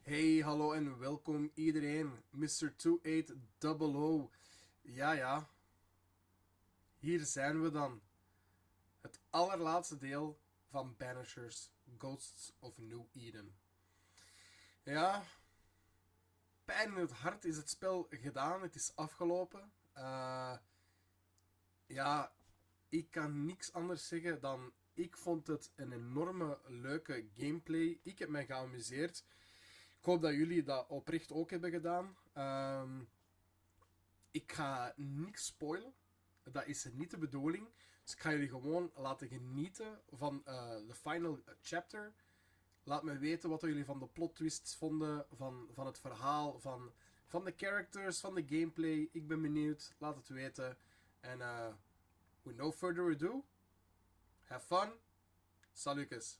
Hey, hallo en welkom iedereen. Mr. 2800. Ja, hier zijn we dan. Het allerlaatste deel van Banishers, Ghosts of New Eden. Ja, pijn in het hart is het spel gedaan. Het is afgelopen. Ja, ik kan niks anders zeggen dan... Ik vond het een enorme leuke gameplay. Ik heb mij geamuseerd. Ik hoop dat jullie dat oprecht ook hebben gedaan. Ik ga niks spoilen. Dat is niet de bedoeling. Dus ik ga jullie gewoon laten genieten van de final chapter. Laat me weten wat jullie van de plot twists vonden. Van het verhaal. Van de characters. Van de gameplay. Ik ben benieuwd. Laat het weten. En with no further ado. Have fun. Salutjes.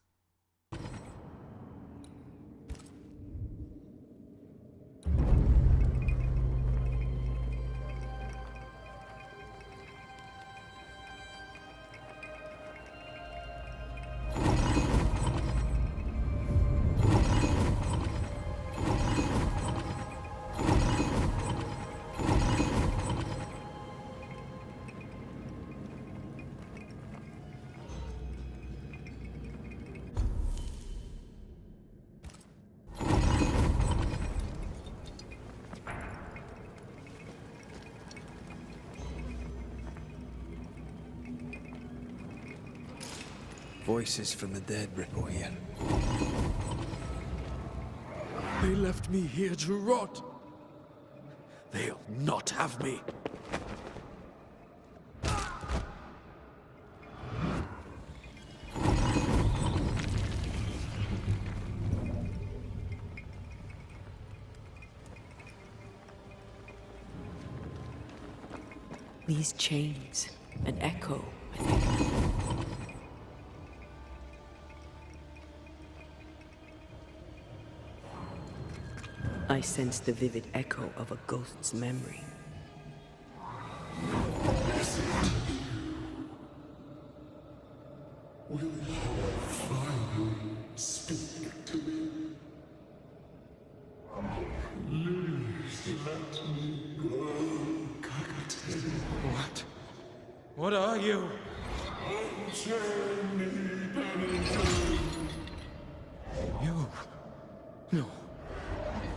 Voices from the dead ripple here. They left me here to rot. They'll not have me. These chains, an echo, I think. I sense the vivid echo of a ghost's memory. Will you finally speak to me? Please let me go, Kakate. What are you? Unchain me, Banishers. You. No.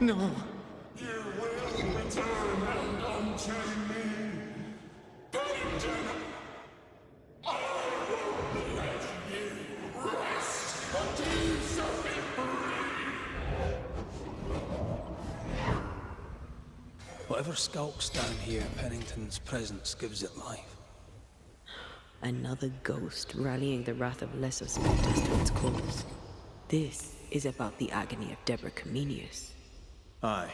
No. You will return and unchain me. Banishers. I won't let you rest until you set me free. Whatever skulks down here, Pennington's presence gives it life. Another ghost rallying the wrath of lesser specters to its cause. This is about the agony of Deborah Comenius. Aye,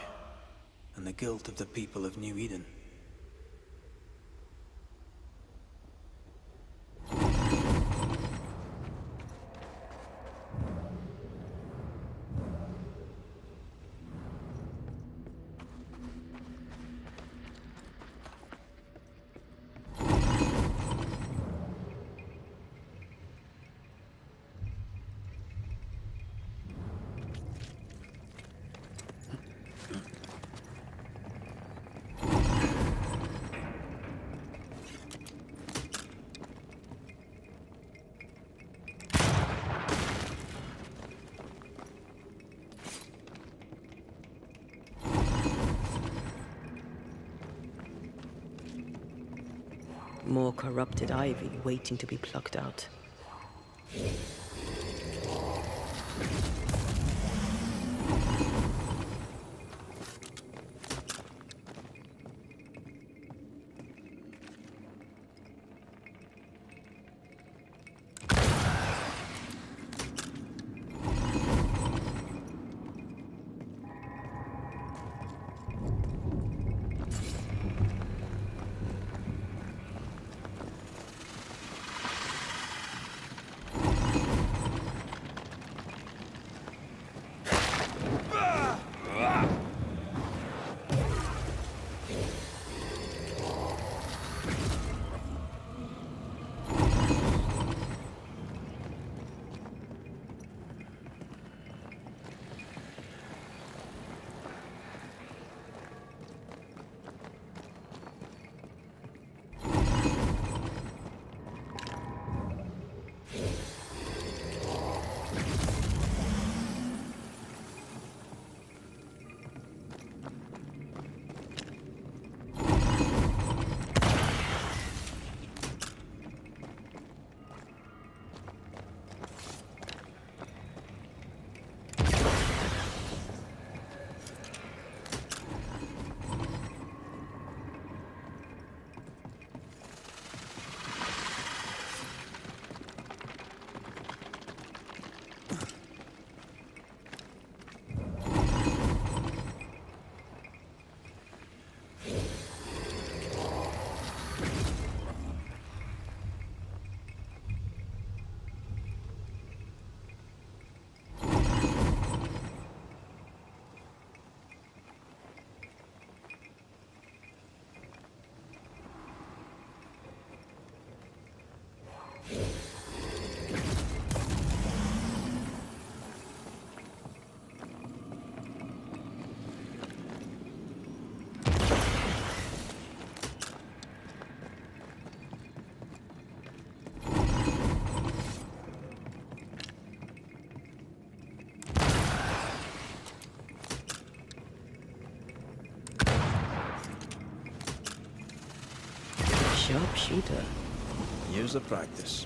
and the guilt of the people of New Eden. More corrupted ivy waiting to be plucked out. sharpshooter. Years of practice.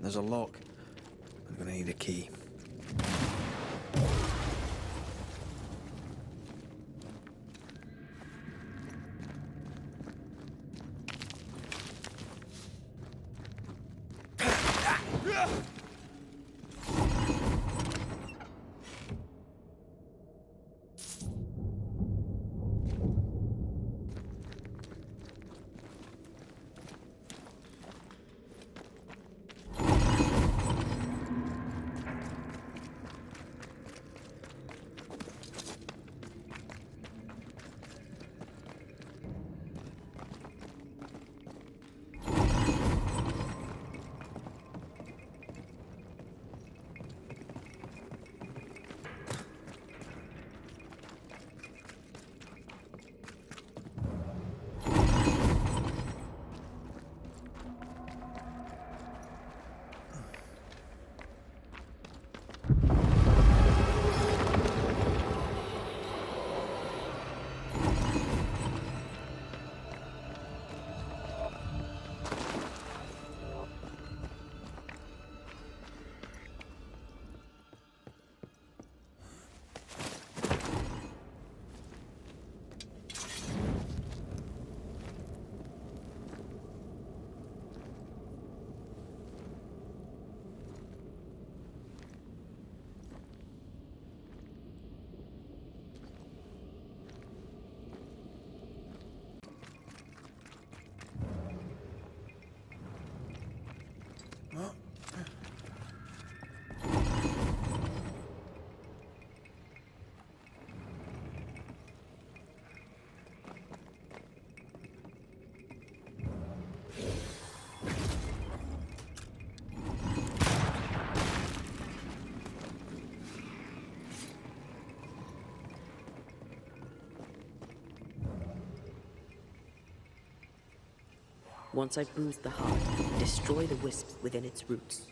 There's a lock. I'm gonna need a key. Once I bruise the heart, destroy the wisps within its roots.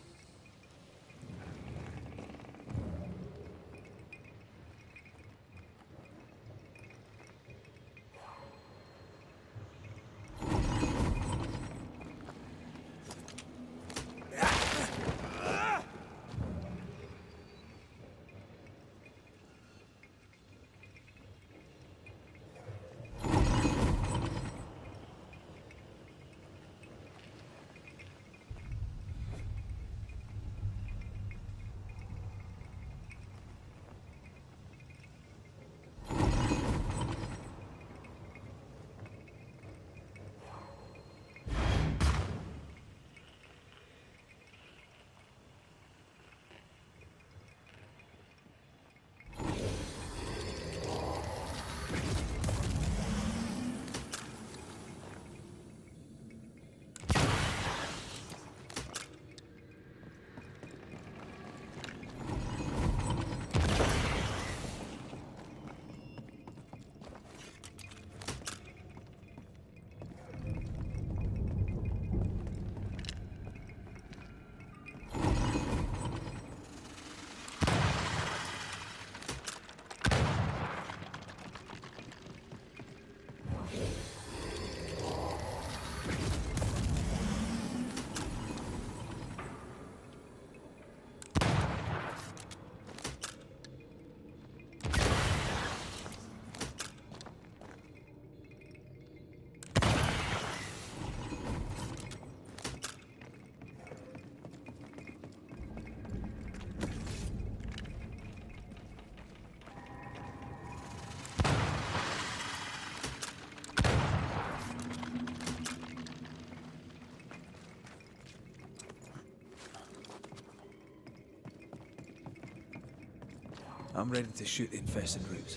I'm ready to shoot the infested roots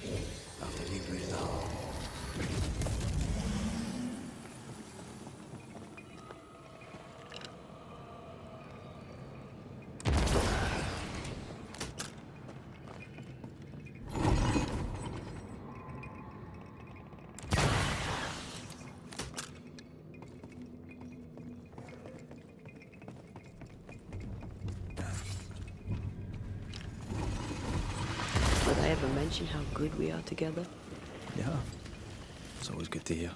after you bruise the heart. ever mention how good we are together? Yeah. It's always good to hear.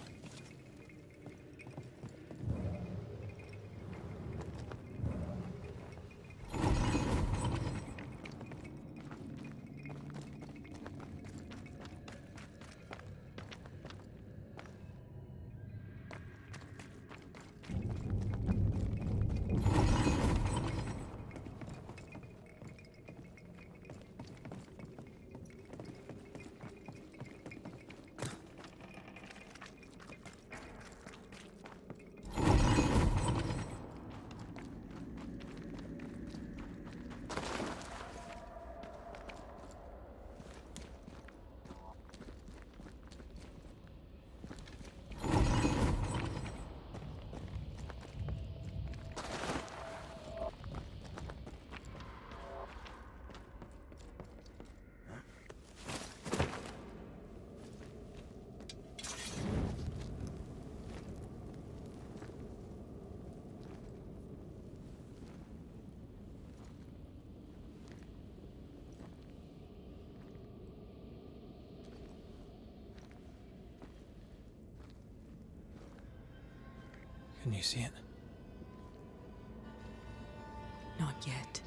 Can you see it? Not yet.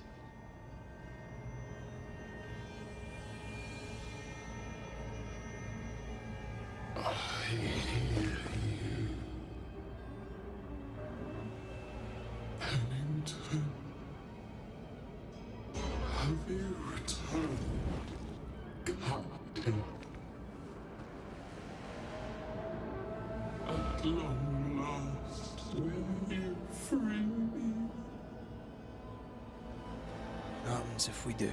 I hear you. Pennington. Have you returned, Captain? At long last, will you free me? What happens if we do?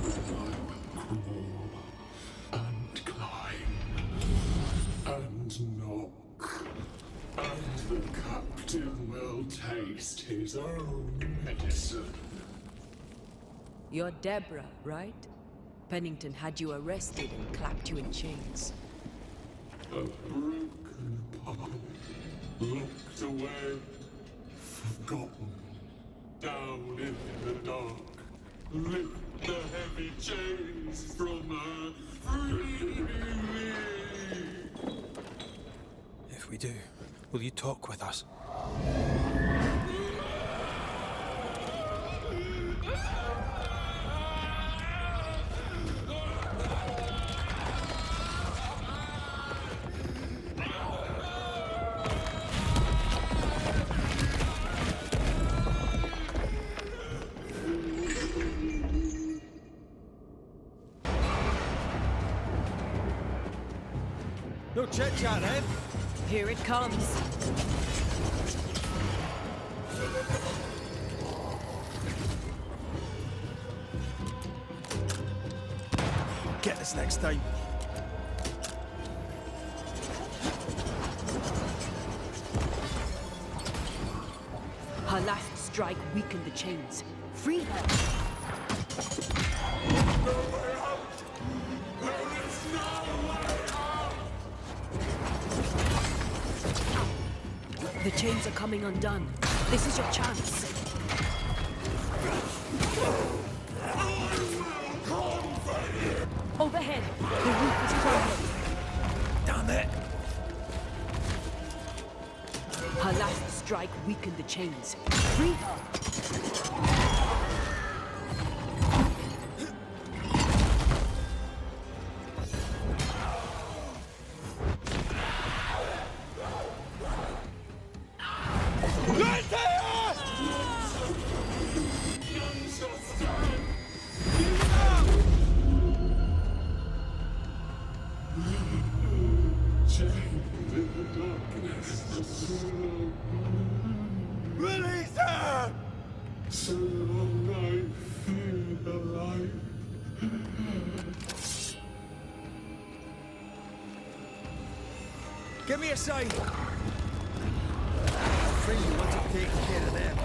Crawl and climb and knock, and the captain will taste his own medicine. You're Deborah, right? Pennington had you arrested and clapped you in chains. A broken part, locked away, forgotten, down in the dark. Lift the heavy chains from her, free me. If we do, will you talk with us? No chit-chat, then. Here it comes. Get this next time. Her last strike weakened the chains. Free her! The chains are coming undone. This is your chance. Overhead, the roof is crumbling. Damn it! Her last strike weakened the chains. Free her! Release her! So long I feel alive. Give me a sign. I'm afraid you want to take care of them.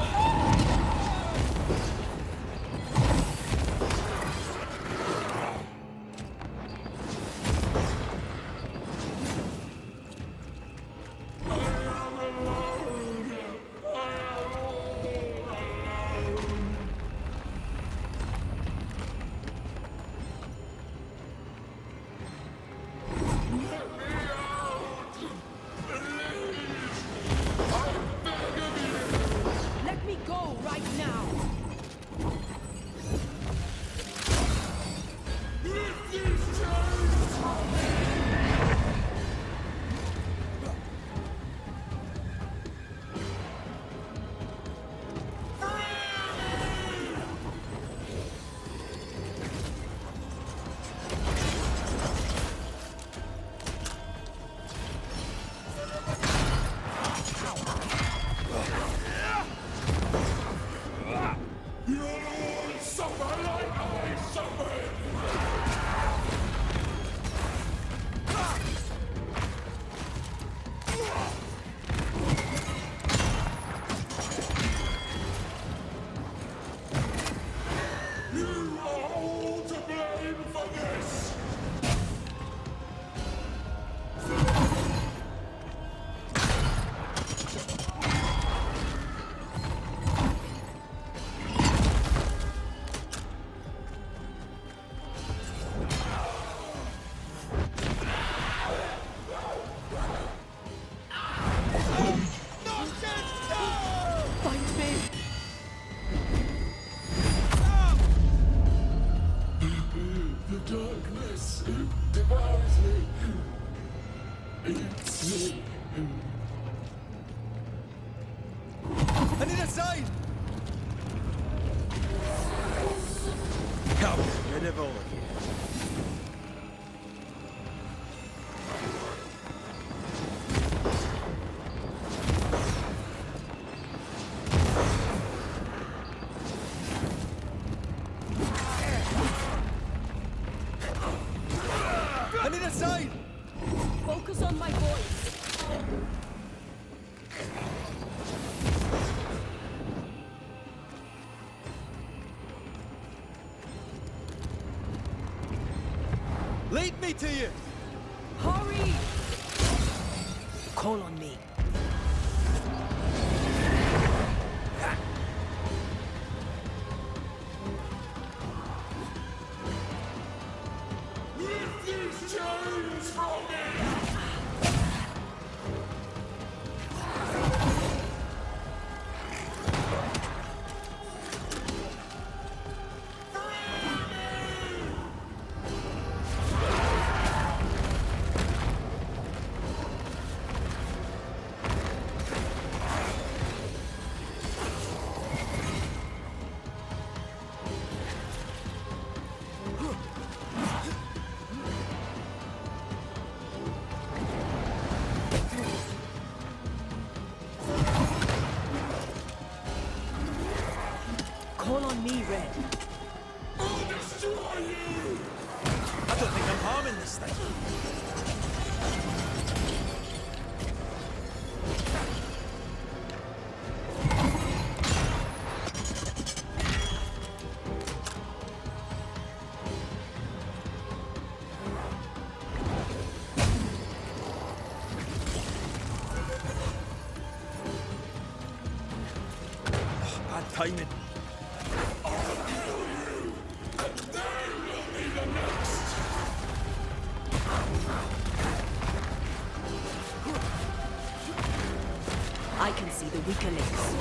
Find me. The darkness, it devours me. Eats me. I need a sign! Come, rid of all of you. I need a sign! Focus on my voice. Lead me to you! Hurry! Call on me. Lift these chains from me! Call on me, Red. I'll destroy you! I don't think I'm harming this thing. Oh, bad timing. I can see the weaker links.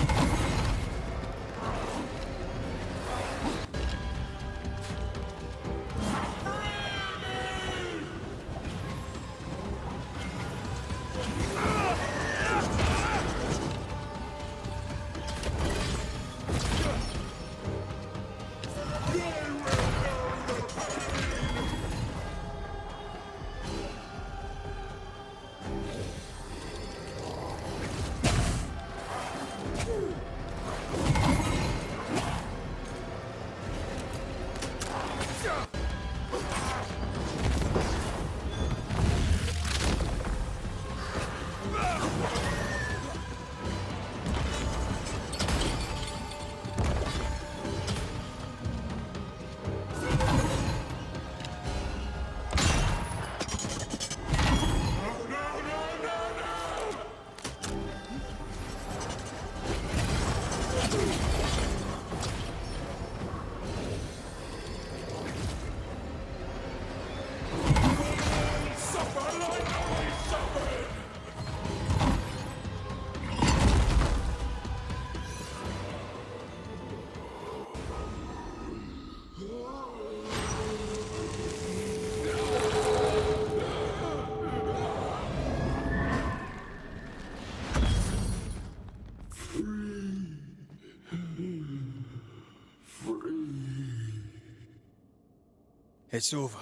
It's over.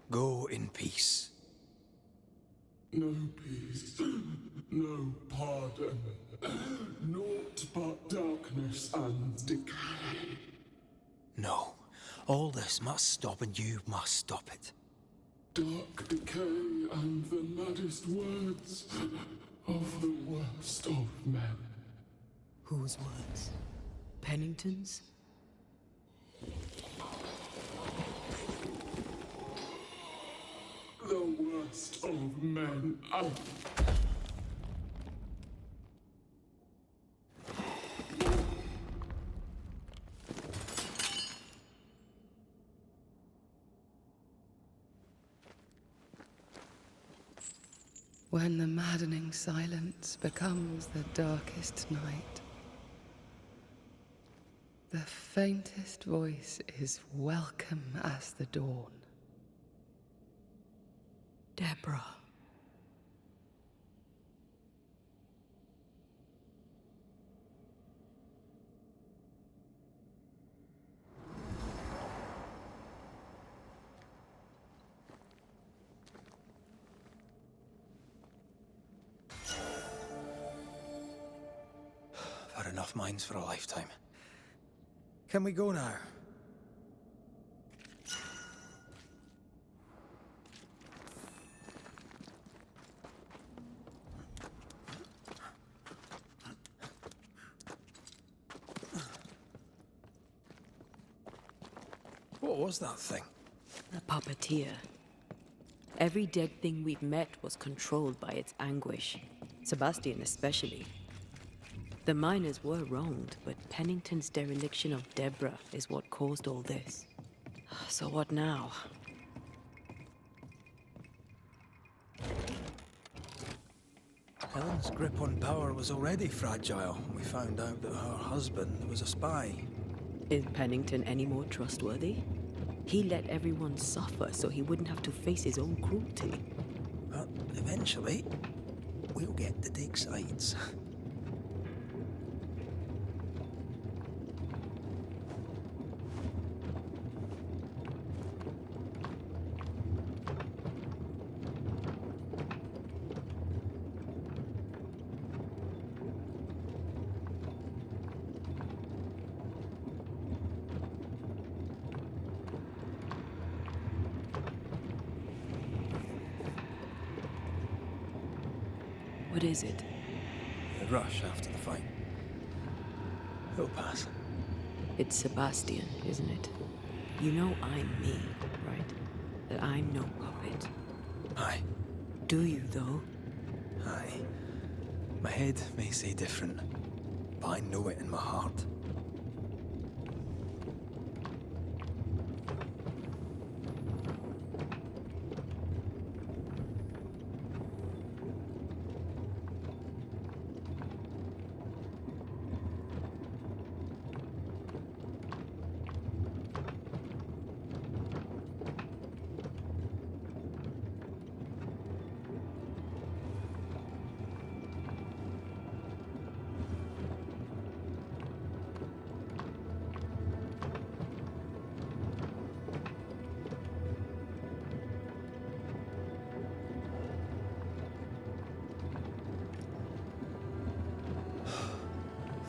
Go in peace. No peace, no pardon, naught but darkness and decay. No. All this must stop and you must stop it. Dark decay and the maddest words of the worst of men. Whose words? Pennington's? The worst of men. When the maddening silence becomes the darkest night, The faintest voice is welcome as the dawn. Deborah. I've had enough mines for a lifetime. Can we go now? What was that thing? A puppeteer. Every dead thing we've met was controlled by its anguish. Sebastian especially. The miners were wronged, but Pennington's dereliction of Deborah is what caused all this. So what now? Helen's grip on power was already fragile. We found out that her husband was a spy. Is Pennington any more trustworthy? He let everyone suffer so he wouldn't have to face his own cruelty. But eventually, we'll get to take sides. What is it? The rush after the fight. It'll pass. It's Sebastian, isn't it? You know I'm me, right? That I'm no puppet. Aye. Do you, though? Aye. My head may say different, but I know it in my heart.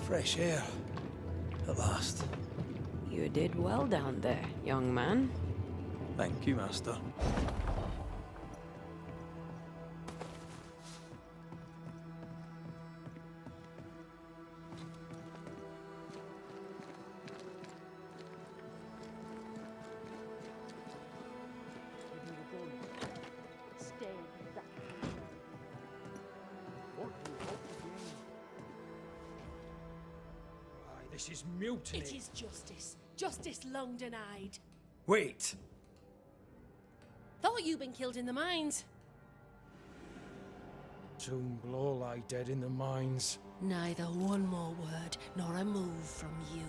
Fresh air. At last. You did well down there, young man. Thank you, Master. This is mutiny. It is justice. Justice long denied. Wait! Thought you'd been killed in the mines. Soon will all lie dead in the mines. Neither one more word nor a move from you.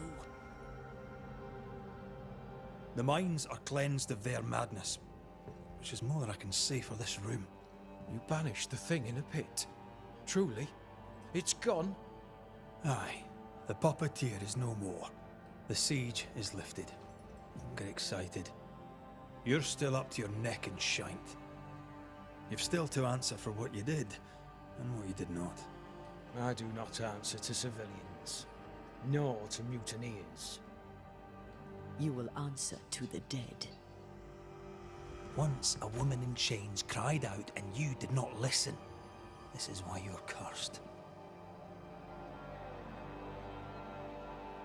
The mines are cleansed of their madness, which is more than I can say for this room. You banished the thing in a pit. Truly? It's gone? Aye. The puppeteer is no more. The siege is lifted. Don't get excited. You're still up to your neck in shite. You've still to answer for what you did, and what you did not. I do not answer to civilians, nor to mutineers. You will answer to the dead. Once a woman in chains cried out and you did not listen. This is why you're cursed.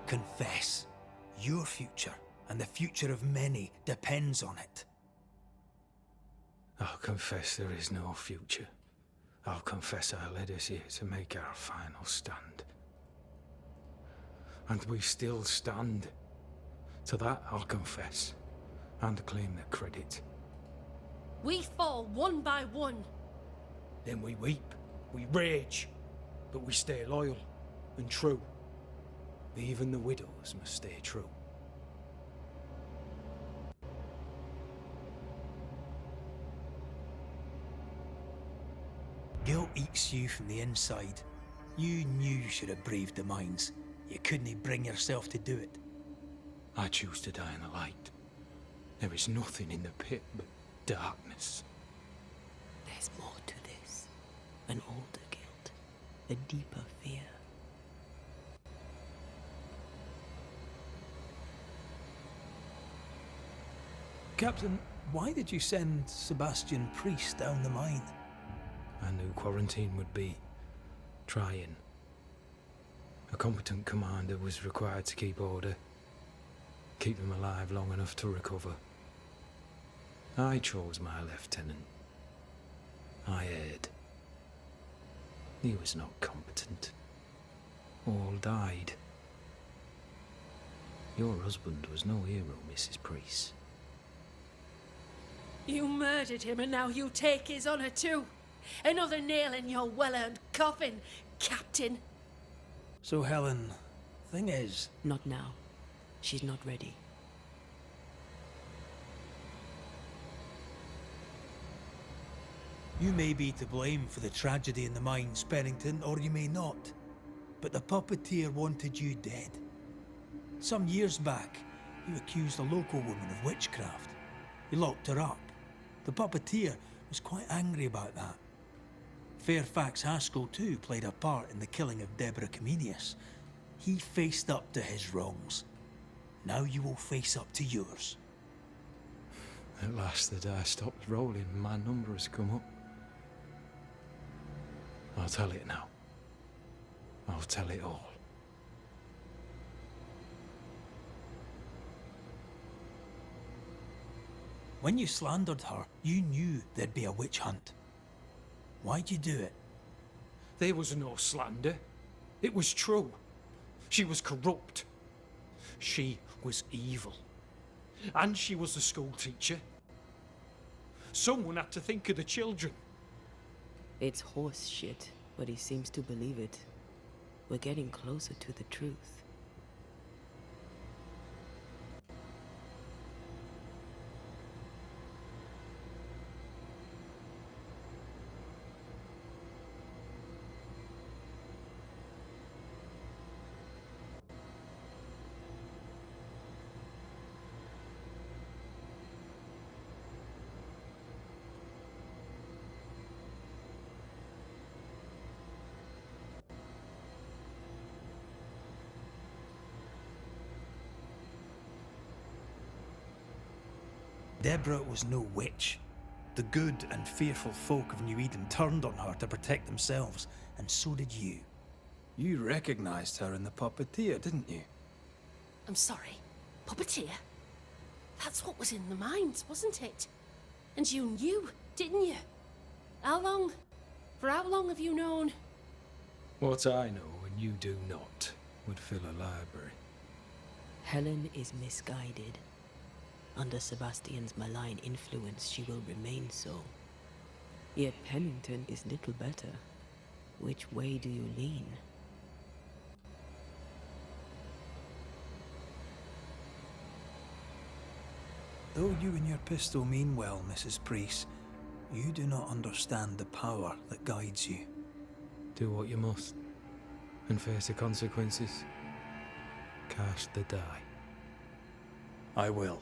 Confess. Your future, and the future of many, depends on it. I'll confess there is no future. I'll confess I led us here to make our final stand. And we still stand. To that I'll confess, and claim the credit. We fall one by one. Then we weep, we rage, but we stay loyal and true. Even the widows must stay true. Guilt eats you from the inside. You knew you should have braved the mines. You couldn't bring yourself to do it. I choose to die in the light. There is nothing in the pit but darkness. There's more to this. An older guilt. A deeper fear. Captain, why did you send Sebastian Priest down the mine? I knew quarantine would be trying. A competent commander was required to keep order, keep them alive long enough to recover. I chose my lieutenant. I erred. He was not competent. All died. Your husband was no hero, Mrs. Priest. You murdered him and now you take his honour too. Another nail in your well-earned coffin, Captain. So, Helen, thing is... Not now. She's not ready. You may be to blame for the tragedy in the mines, Pennington, or you may not. But the puppeteer wanted you dead. Some years back, you accused a local woman of witchcraft. You locked her up. The puppeteer was quite angry about that. Fairfax Haskell too played a part in the killing of Deborah Comenius. He faced up to his wrongs. Now you will face up to yours. At last the die stopped rolling and my number has come up. I'll tell it now. I'll tell it all. When you slandered her, you knew there'd be a witch hunt. Why'd you do it? There was no slander. It was true. She was corrupt. She was evil. And she was a school teacher. Someone had to think of the children. It's horse shit, but he seems to believe it. We're getting closer to the truth. Deborah was no witch. The good and fearful folk of New Eden turned on her to protect themselves, and so did you. You recognized her in the puppeteer, didn't you? I'm sorry. Puppeteer? That's what was in the mines, wasn't it? And you knew, didn't you? How long? For how long have you known? What I know and you do not would fill a library. Helen is misguided. Under Sebastian's malign influence, she will remain so. Yet Pennington is little better. Which way do you lean? Though you and your pistol mean well, Mrs. Priest, you do not understand the power that guides you. Do what you must, and face the consequences. Cast the die. I will.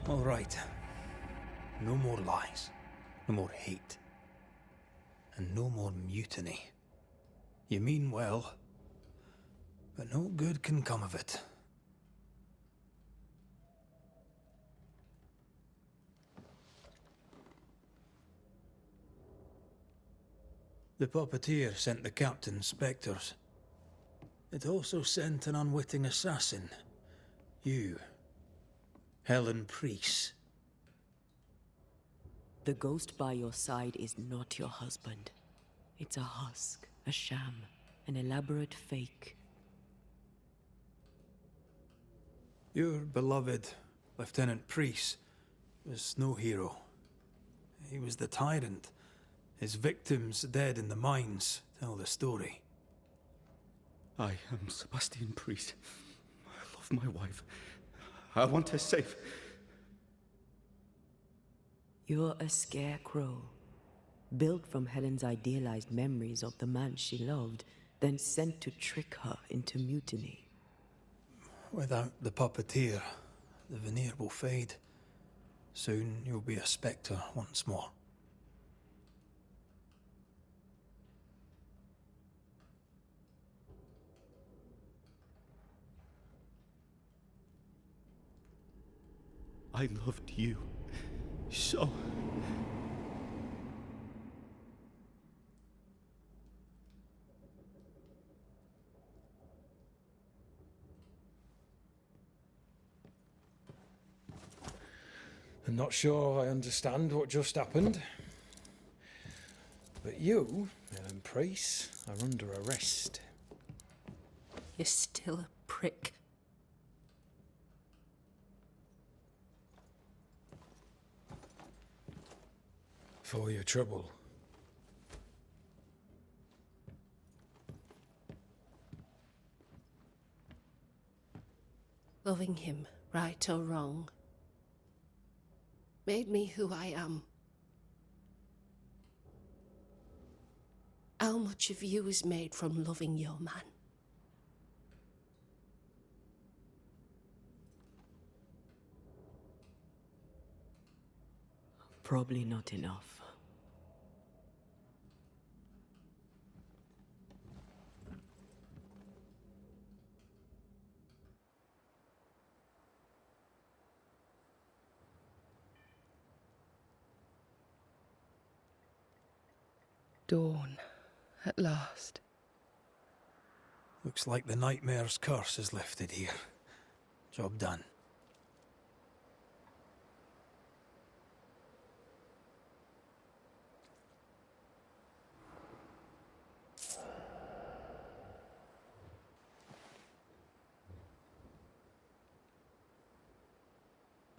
All right. No more lies. No more hate. And no more mutiny. You mean well, but no good can come of it. The puppeteer sent the captain spectres. It also sent an unwitting assassin. You. Helen Priest. The ghost by your side is not your husband. It's a husk, a sham, an elaborate fake. Your beloved Lieutenant Priest was no hero. He was the tyrant. His victims dead in the mines tell the story. I am Sebastian Priest. I love my wife. I want her safe. You're a scarecrow, built from Helen's idealized memories of the man she loved, then sent to trick her into mutiny. Without the puppeteer, the veneer will fade. Soon you'll be a spectre once more. I loved you so. I'm not sure I understand what just happened. But you, Helen Priest, are under arrest. You're still a prick. For your trouble. Loving him, right or wrong, made me who I am. How much of you is made from loving your man? Probably not enough. Dawn, at last. Looks like the nightmare's curse is lifted here. Job done.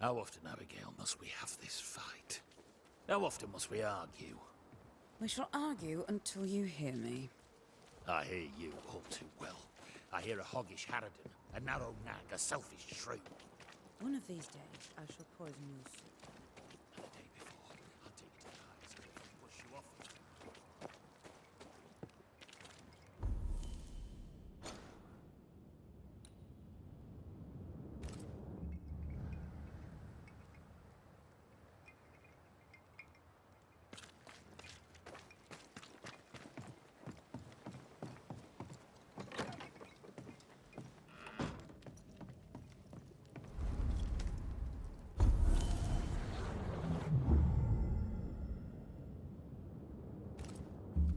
How often, Abigail, must we have this fight? How often must we argue? We shall argue until you hear me. I hear you all too well. I hear a hoggish harridan, a narrow nag, a selfish shrew. One of these days, I shall poison your soup. And the day before, I'll take you to the eyes and push you off.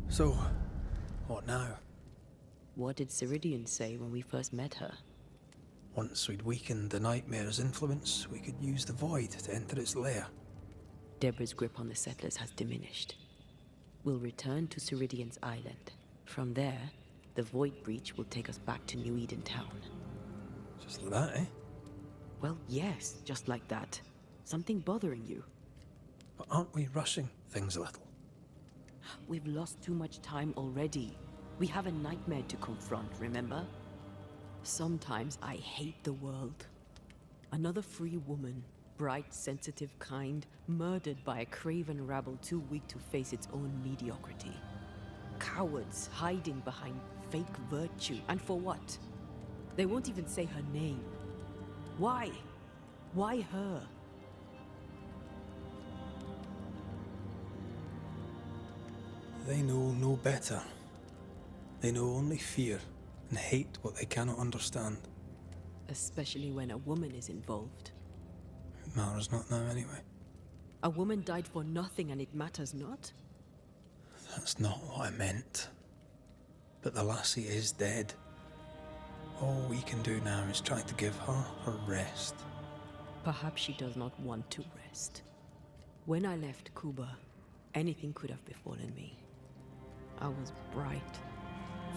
So, what now? What did Ceridian say when we first met her? Once we'd weakened the nightmare's influence, we could use the void to enter its lair. Deborah's grip on the settlers has diminished. We'll return to Ceridian's island. From there, the void breach will take us back to New Eden town. Just like that, eh? Well, yes, just like that. Something bothering you? But aren't we rushing things a little? We've lost too much time already. We have a nightmare to confront, remember? Sometimes I hate the world. Another free woman, bright, sensitive, kind, murdered by a craven rabble too weak to face its own mediocrity. Cowards hiding behind fake virtue. And for what? They won't even say her name. Why? Why her? They know no better. They know only fear and hate what they cannot understand. Especially when a woman is involved. It matters not now anyway. A woman died for nothing and it matters not? That's not what I meant. But the lassie is dead. All we can do now is try to give her her rest. Perhaps she does not want to rest. When I left Cuba, anything could have befallen me. I was bright,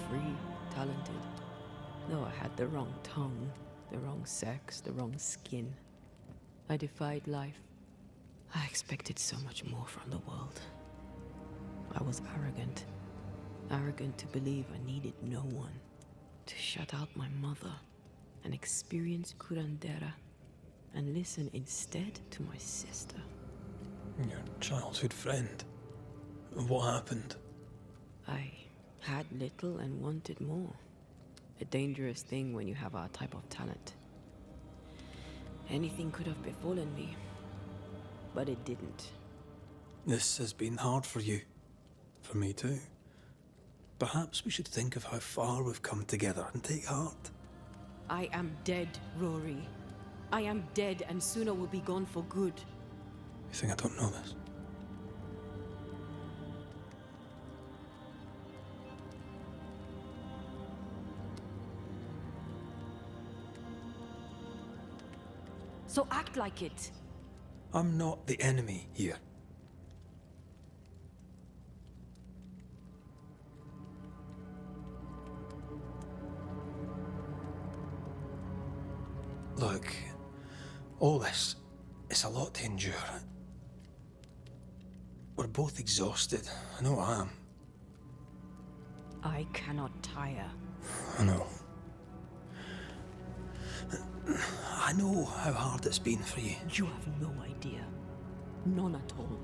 free, talented. Though I had the wrong tongue, the wrong sex, the wrong skin. I defied life. I expected so much more from the world. I was arrogant. Arrogant to believe I needed no one. To shut out my mother and experience curandera and listen instead to my sister. Your childhood friend. What happened? I had little and wanted more. A dangerous thing when you have our type of talent. Anything could have befallen me, but it didn't. This has been hard for you. For me too. Perhaps we should think of how far we've come together and take heart. I am dead, Rory. I am dead, and Suna will be gone for good. You think I don't know this? So act like it. I'm not the enemy here. Look, all this, it's a lot to endure. We're both exhausted. I know I am. I cannot tire. I know. I know how hard it's been for you. You have no idea. None at all.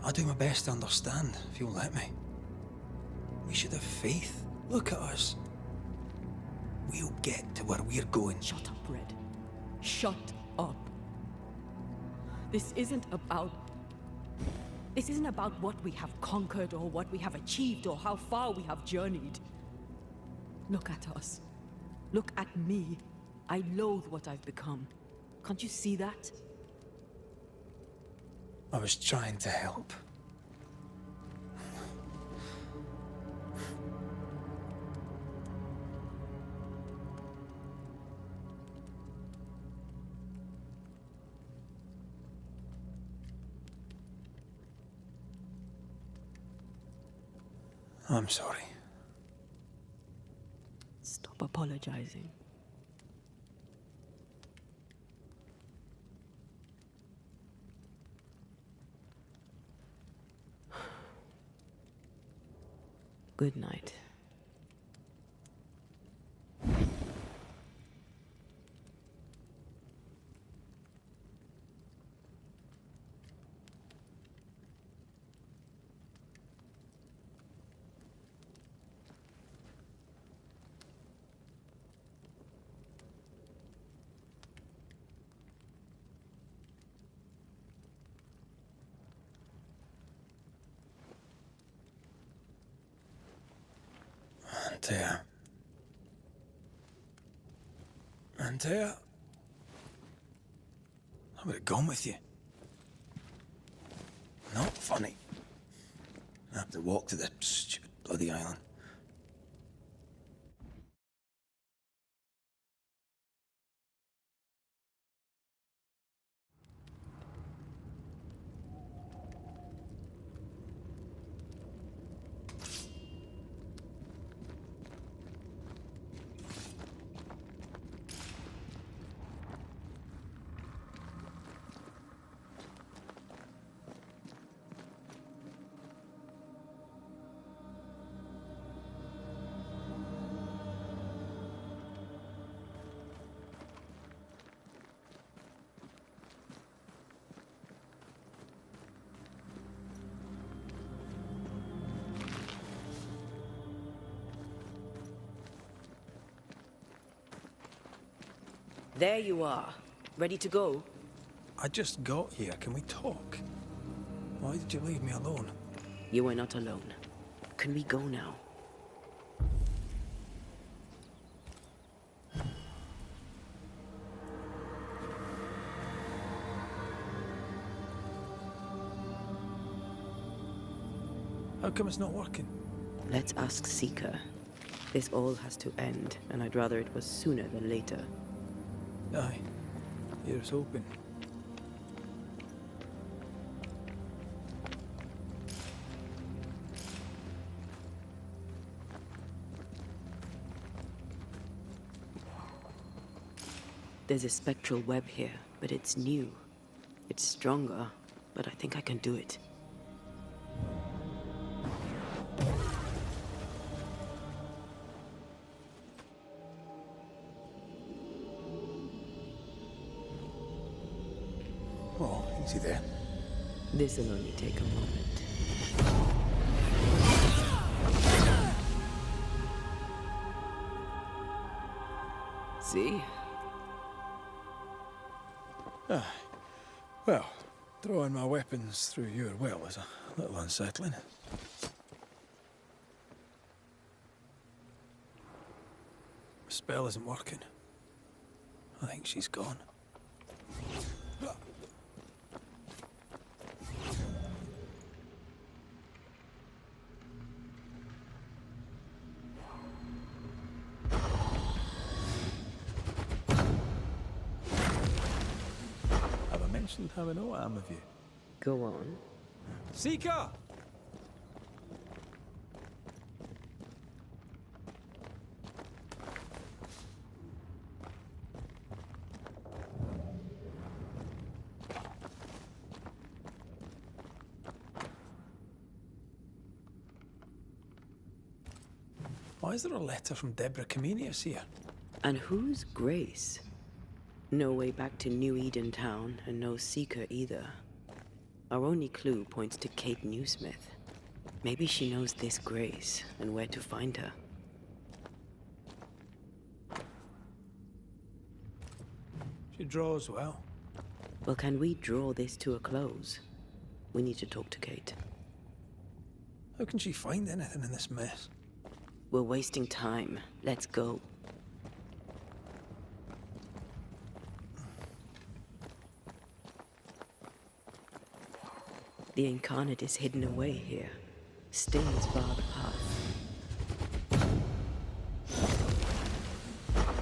I'll do my best to understand, if you'll let me. We should have faith. Look at us. We'll get to where we're going. Shut up, Red. Shut up. This isn't about what we have conquered or what we have achieved or how far we have journeyed. Look at us. Look at me. I loathe what I've become. Can't you see that? I was trying to help. I'm sorry. Stop apologizing. Good night. Antea. Antea? I would have gone with you. Not funny. I have to walk to the stupid bloody island. There you are. Ready to go? I just got here. Can we talk? Why did you leave me alone? You were not alone. Can we go now? How come it's not working? Let's ask Seeker. This all has to end, and I'd rather it was sooner than later. Aye. Here's hoping. There's a spectral web here, but it's new. It's stronger, but I think I can do it. Oh, easy there. This'll only take a moment. See? Well, throwing my weapons through your well is a little unsettling. The spell isn't working. I think she's gone. Have I mentioned how I know I am of you? Go on. Seeker! Why is there a letter from Deborah Comenius here? And who's Grace? No way back to New Eden Town, and no Seeker either. Our only clue points to Kate Newsmith. Maybe she knows this Grace, and where to find her. She draws well. Well, can we draw this to a close? We need to talk to Kate. How can she find anything in this mess? We're wasting time. Let's go. The incarnate is hidden away here. Stings bar the path.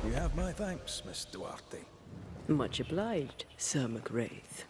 You have my thanks, Miss Duarte. Much obliged, Sir McGrath.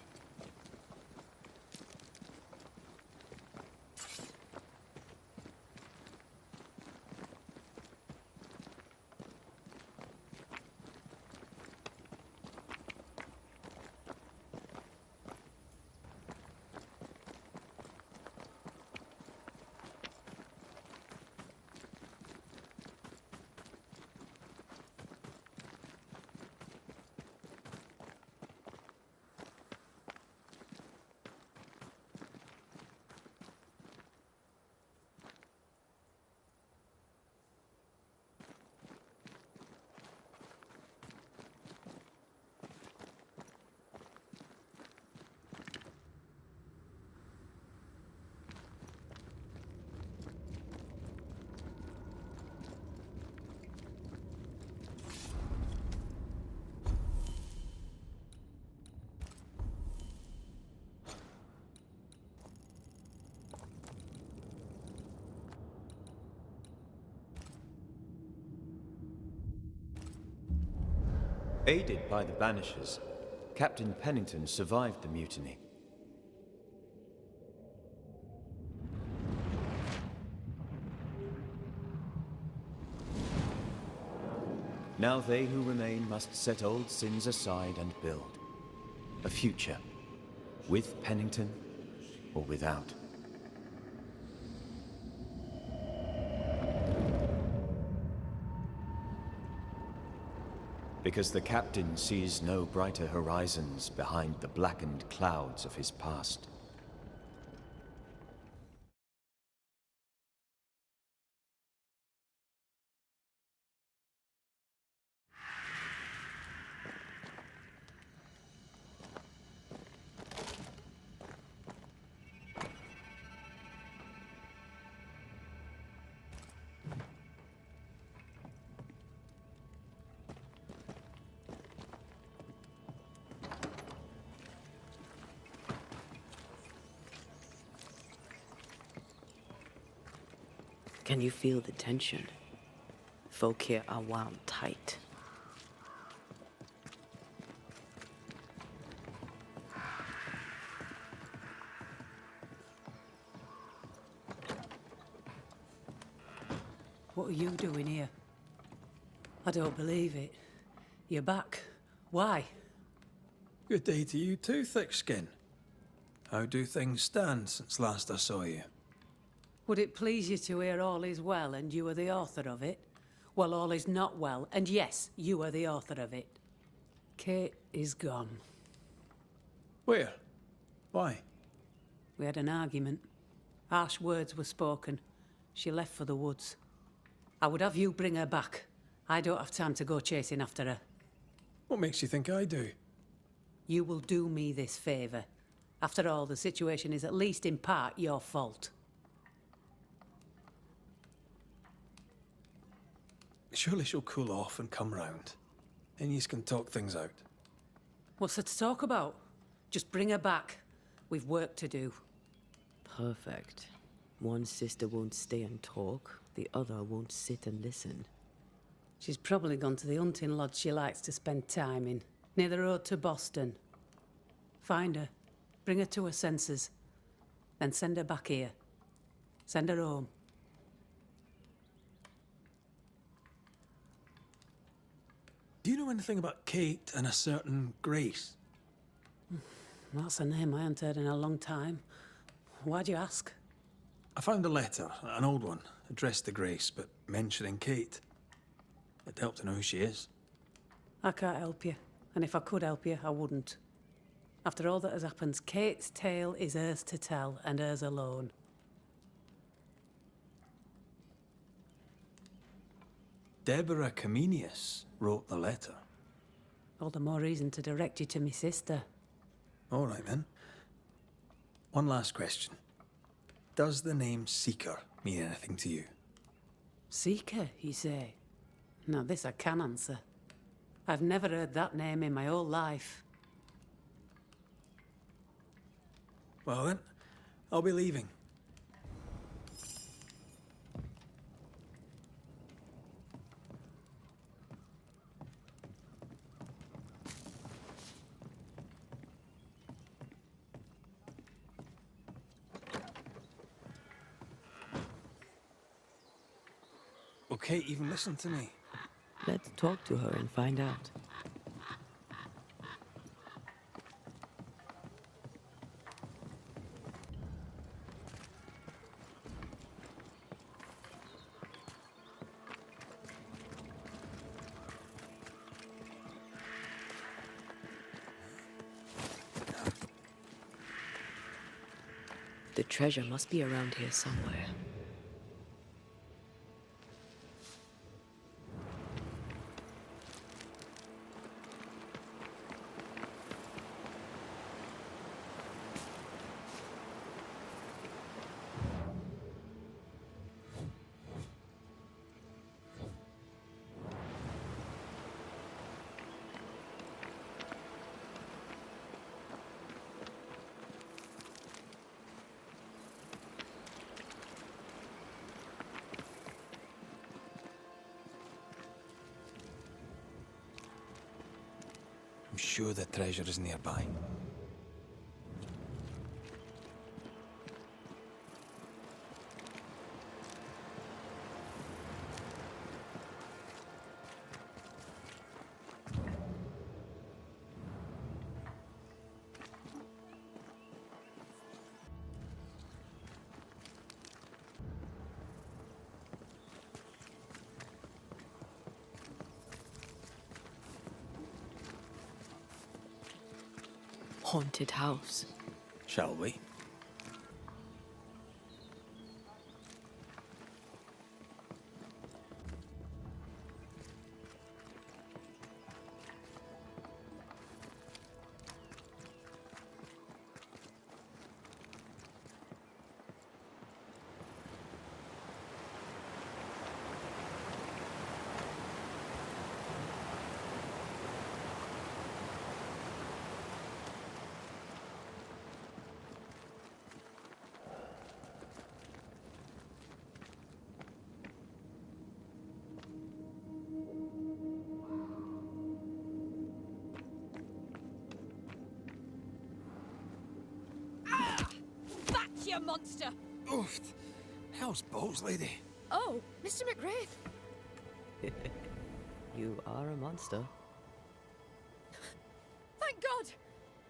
Aided by the Banishers, Captain Pennington survived the mutiny. Now they who remain must set old sins aside and build a future, with Pennington or without. Because the captain sees no brighter horizons behind the blackened clouds of his past. Can you feel the tension? Folk here are wound tight. What are you doing here? I don't believe it. You're back. Why? Good day to you too, Thickskin. How do things stand since last I saw you? Would it please you to hear all is well and you are the author of it? Well, all is not well, and yes, you are the author of it. Kate is gone. Where? Why? We had an argument. Harsh words were spoken. She left for the woods. I would have you bring her back. I don't have time to go chasing after her. What makes you think I do? You will do me this favour. After all, the situation is at least in part your fault. Surely she'll cool off and come round. And you can talk things out. What's there to talk about? Just bring her back. We've work to do. Perfect. One sister won't stay and talk, the other won't sit and listen. She's probably gone to the hunting lodge she likes to spend time in, near the road to Boston. Find her, bring her to her senses, then send her back here. Send her home. Do you know anything about Kate and a certain Grace? That's a name I haven't heard in a long time. Why'd you ask? I found a letter, an old one, addressed to Grace, but mentioning Kate. It'd help to know who she is. I can't help you, and if I could help you, I wouldn't. After all that has happened, Kate's tale is hers to tell, and hers alone. Deborah Comenius wrote the letter. All the more reason to direct you to me sister. All right, then. One last question. Does the name Seeker mean anything to you? Seeker, you say? Now this I can answer. I've never heard that name in my whole life. Well then, I'll be leaving. Will Kate even listen to me? Let's talk to her and find out. The treasure must be around here somewhere. I'm sure the treasure is nearby. Haunted house. Shall we? You monster! Oof! Hell's balls, lady. Oh, Mr. McGrath. You are a monster. Thank God!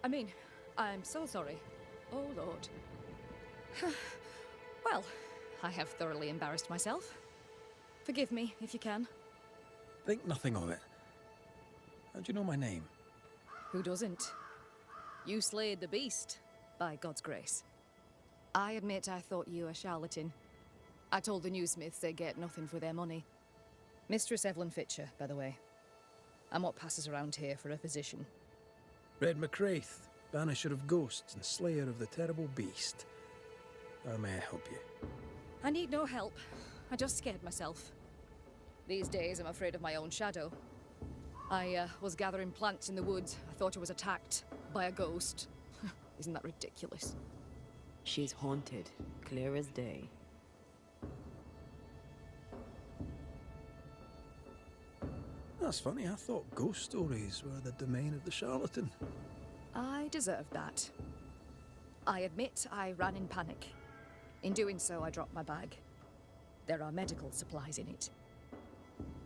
I mean, I'm so sorry. Oh, Lord. Well, I have thoroughly embarrassed myself. Forgive me, if you can. Think nothing of it. How do you know my name? Who doesn't? You slayed the beast, by God's grace. I admit I thought you a charlatan. I told the newsmiths they get nothing for their money. Mistress Evelyn Fitcher, by the way. I'm what passes around here for a physician. Red McCraith, Banisher of Ghosts and Slayer of the Terrible Beast. How may I help you? I need no help. I just scared myself. These days, I'm afraid of my own shadow. I was gathering plants in the woods. I thought I was attacked by a ghost. Isn't that ridiculous? She's haunted, clear as day. That's funny, I thought ghost stories were the domain of the charlatan. I deserved that. I admit I ran in panic. In doing so, I dropped my bag. There are medical supplies in it.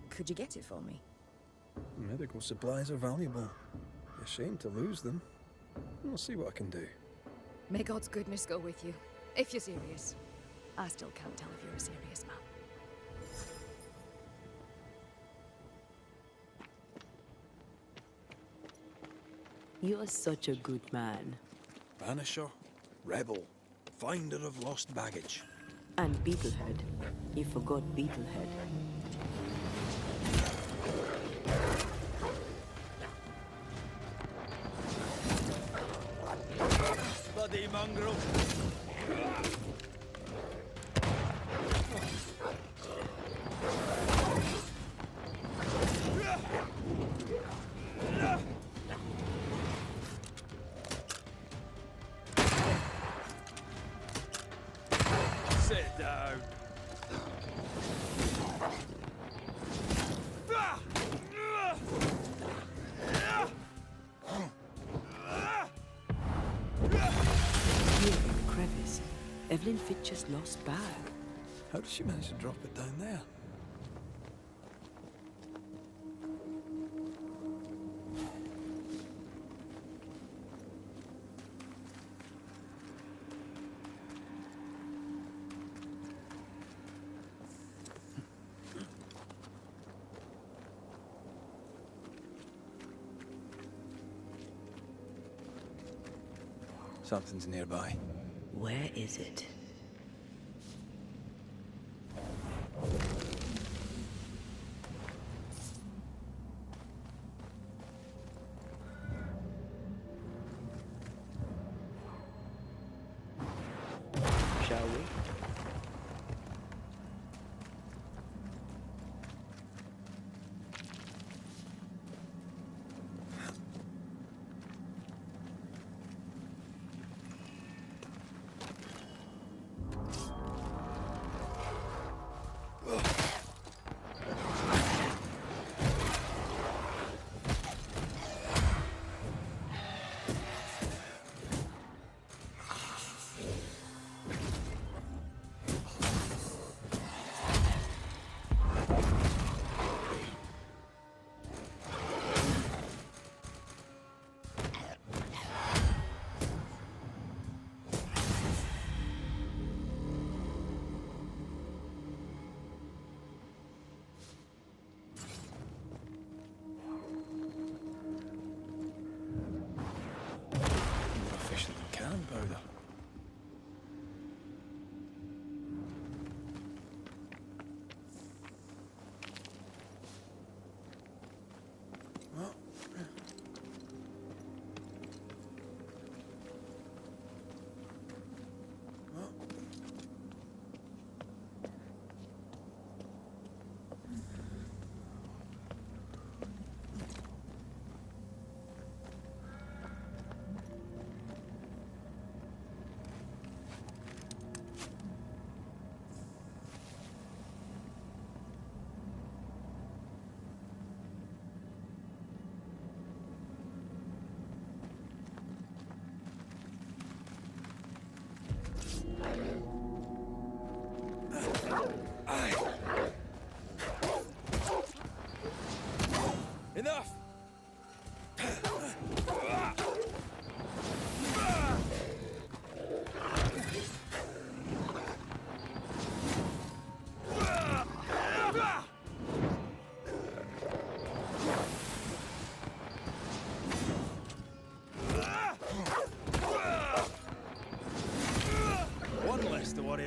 Could you get it for me? Medical supplies are valuable. A shame to lose them. I'll see what I can do. May God's goodness go with you, if you're serious. I still can't tell if you're a serious man. You're such a good man. Banisher, rebel, finder of lost baggage. And Beetlehead. You forgot Beetlehead. Bloody mongrel! Sit down. Here in the crevice, Evelyn Fitcher's lost bag. How did she manage to drop it down there? Something's nearby. Where is it? Shall we?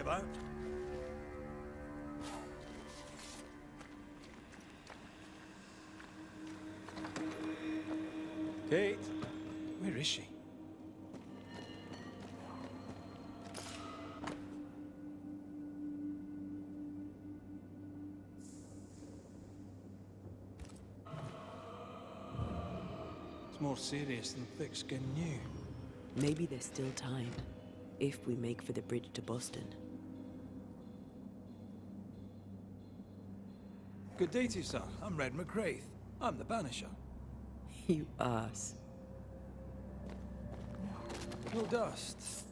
about? Kate? Where is she? It's more serious than thick-skin knew. Maybe there's still time, if we make for the bridge to Boston. Good day to you, sir. I'm Red McGrath. I'm the Banisher. You ass. No dust.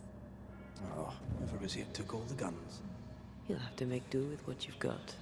Oh, whoever was here took all the guns. You'll have to make do with what you've got.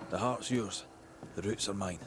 The heart's yours. The roots are mine.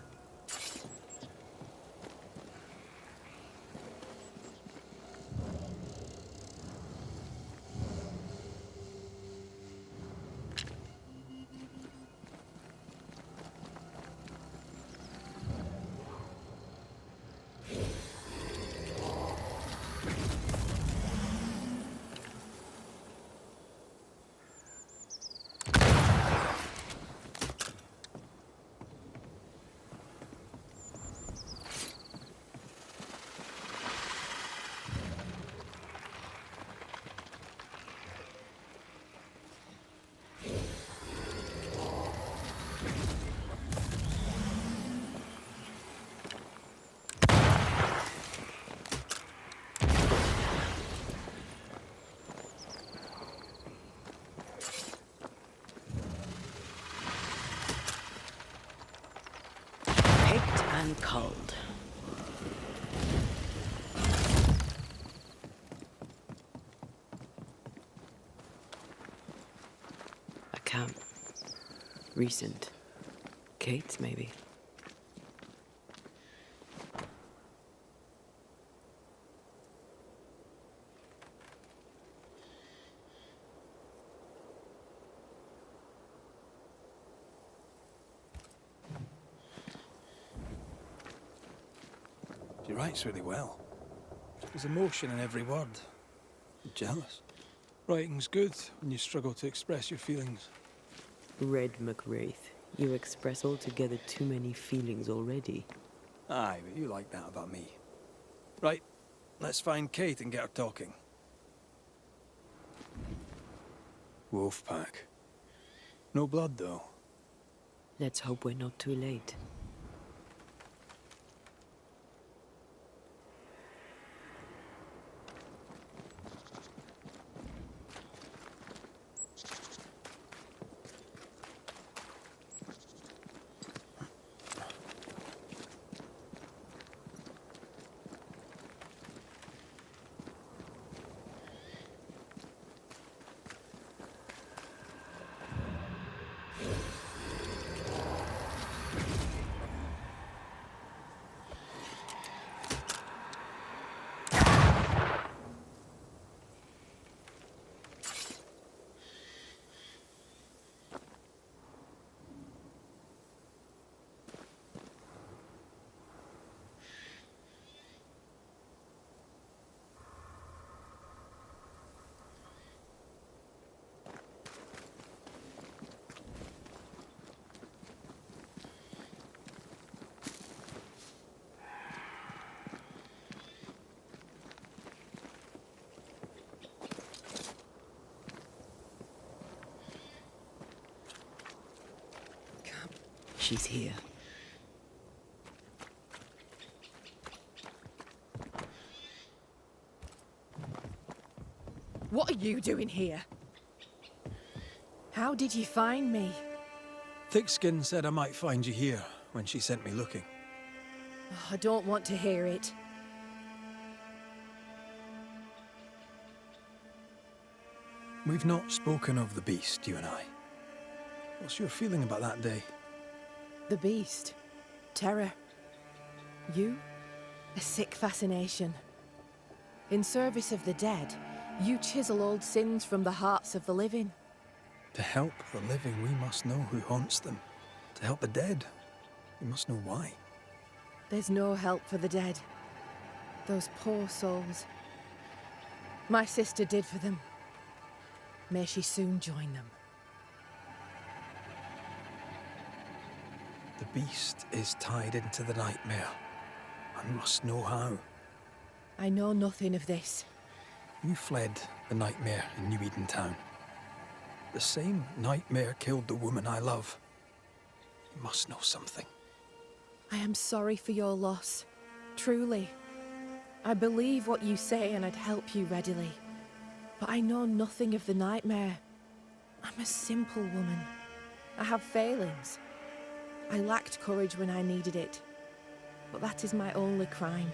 And cold. A camp. Recent. Kate's, maybe. She writes really well. There's emotion in every word. I'm jealous. Writing's good when you struggle to express your feelings. Red McWraith, you express altogether too many feelings already. Aye, but you like that about me. Right, let's find Kate and get her talking. Wolfpack. No blood, though. Let's hope we're not too late. she's here. What are you doing here? How did you find me? Thickskin said I might find you here when she sent me looking. Oh, I don't want to hear it. We've not spoken of the beast, you and I. What's your feeling about that day? The beast. Terror. You? A sick fascination. In service of the dead, you chisel old sins from the hearts of the living. To help the living, we must know who haunts them. To help the dead, we must know why. There's no help for the dead. Those poor souls. My sister did for them. May she soon join them. The beast is tied into the nightmare. I must know how. I know nothing of this. You fled the nightmare in New Eden Town. The same nightmare killed the woman I love. You must know something. I am sorry for your loss. Truly. I believe what you say and I'd help you readily. But I know nothing of the nightmare. I'm a simple woman. I have failings. I lacked courage when I needed it. But that is my only crime.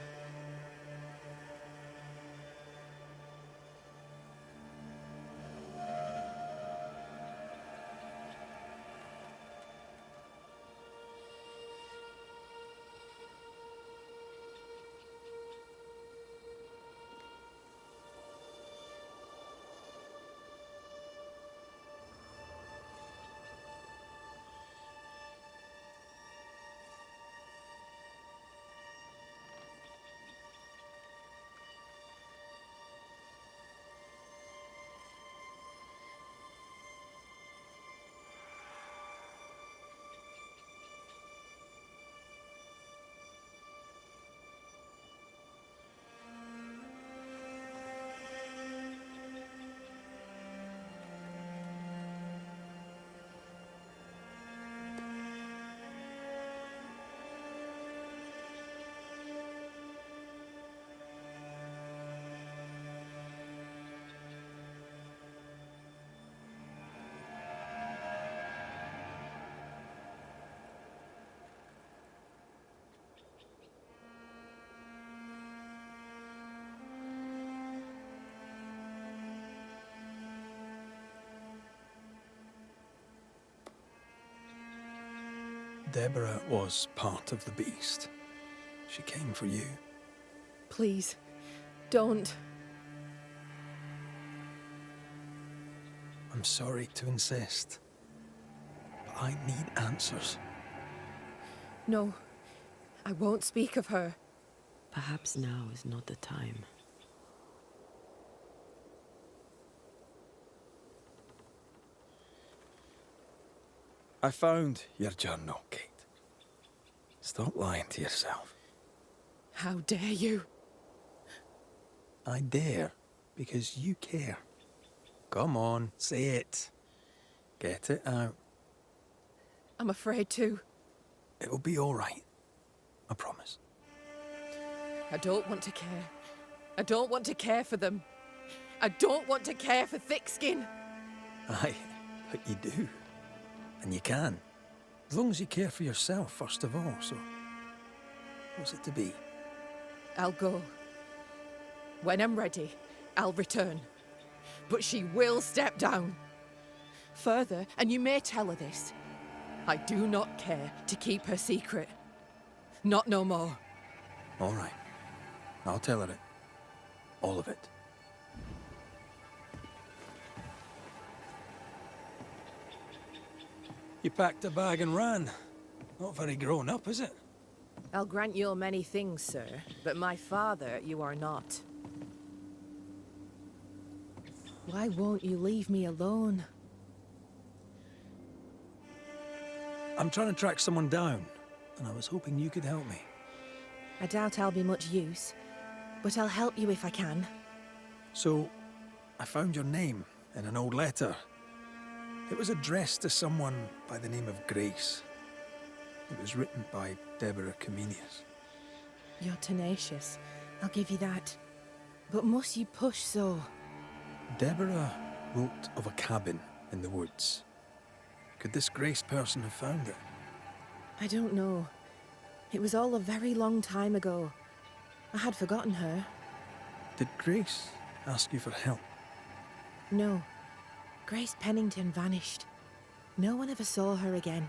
Deborah was part of the beast. She came for you. Please, don't. I'm sorry to insist, but I need answers. No, I won't speak of her. Perhaps now is not the time. I found your journal, Kate. Stop lying to yourself. How dare you? I dare, because you care. Come on, say it. Get it out. I'm afraid to. It'll be all right. I promise. I don't want to care. I don't want to care for them. I don't want to care for Thickskin. Aye, but you do. And you can. As long as you care for yourself, first of all, so... what's it to be? I'll go. When I'm ready, I'll return. But she will step down. Further, and you may tell her this, I do not care to keep her secret. Not no more. All right. I'll tell her it. All of it. You packed a bag and ran. Not very grown up, is it? I'll grant you many things, sir, but my father you are not. Why won't you leave me alone? I'm trying to track someone down, and I was hoping you could help me. I doubt I'll be much use, but I'll help you if I can. So, I found your name in an old letter. It was addressed to someone by the name of Grace. It was written by Deborah Comenius. You're tenacious. I'll give you that. But must you push so? Deborah wrote of a cabin in the woods. Could this Grace person have found it? I don't know. It was all a very long time ago. I had forgotten her. Did Grace ask you for help? No. Grace Pennington vanished. No one ever saw her again.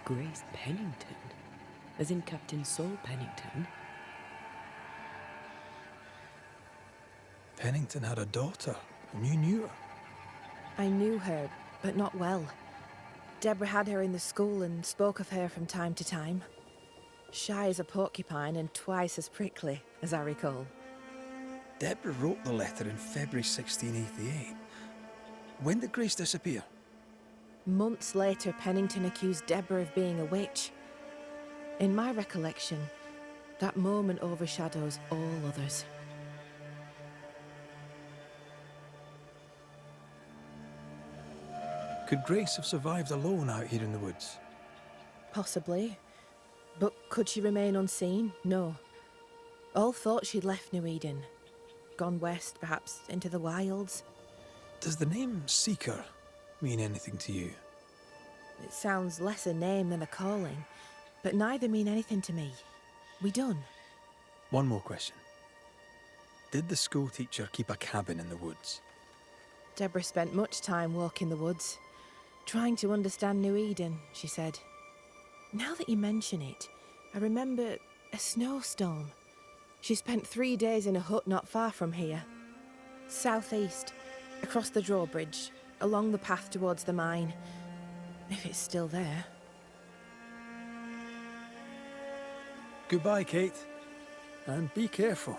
Grace Pennington? As in Captain Saul Pennington? Pennington had a daughter, and you knew her. I knew her, but not well. Deborah had her in the school and spoke of her from time to time. Shy as a porcupine and twice as prickly, as I recall. Deborah wrote the letter in February 1688. When did Grace disappear? Months later, Pennington accused Deborah of being a witch. In my recollection, that moment overshadows all others. Could Grace have survived alone out here in the woods? Possibly. But could she remain unseen? No. All thought she'd left New Eden. Gone west, perhaps into the wilds. Does the name Seeker mean anything to you? It sounds less a name than a calling, but neither mean anything to me. We done. One more question. Did the school teacher keep a cabin in the woods? Deborah spent much time walking the woods, trying to understand New Eden, she said. Now that you mention it, I remember a snowstorm. She spent 3 days in a hut not far from here. Southeast, across the drawbridge, along the path towards the mine. If it's still there. Goodbye, Kate. And be careful.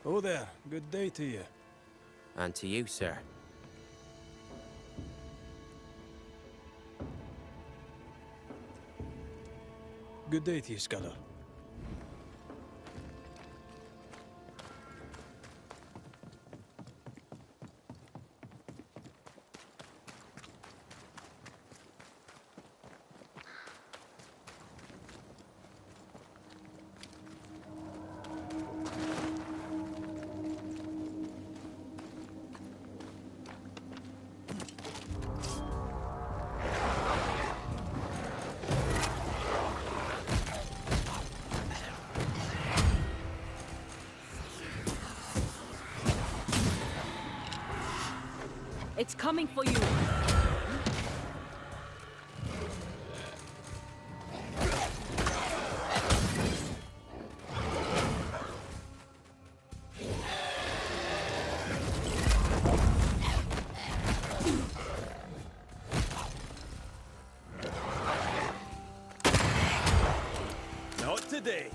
Oh there, good day to you. And to you, sir. Good day to you, Scudder. It's coming for you! Not today.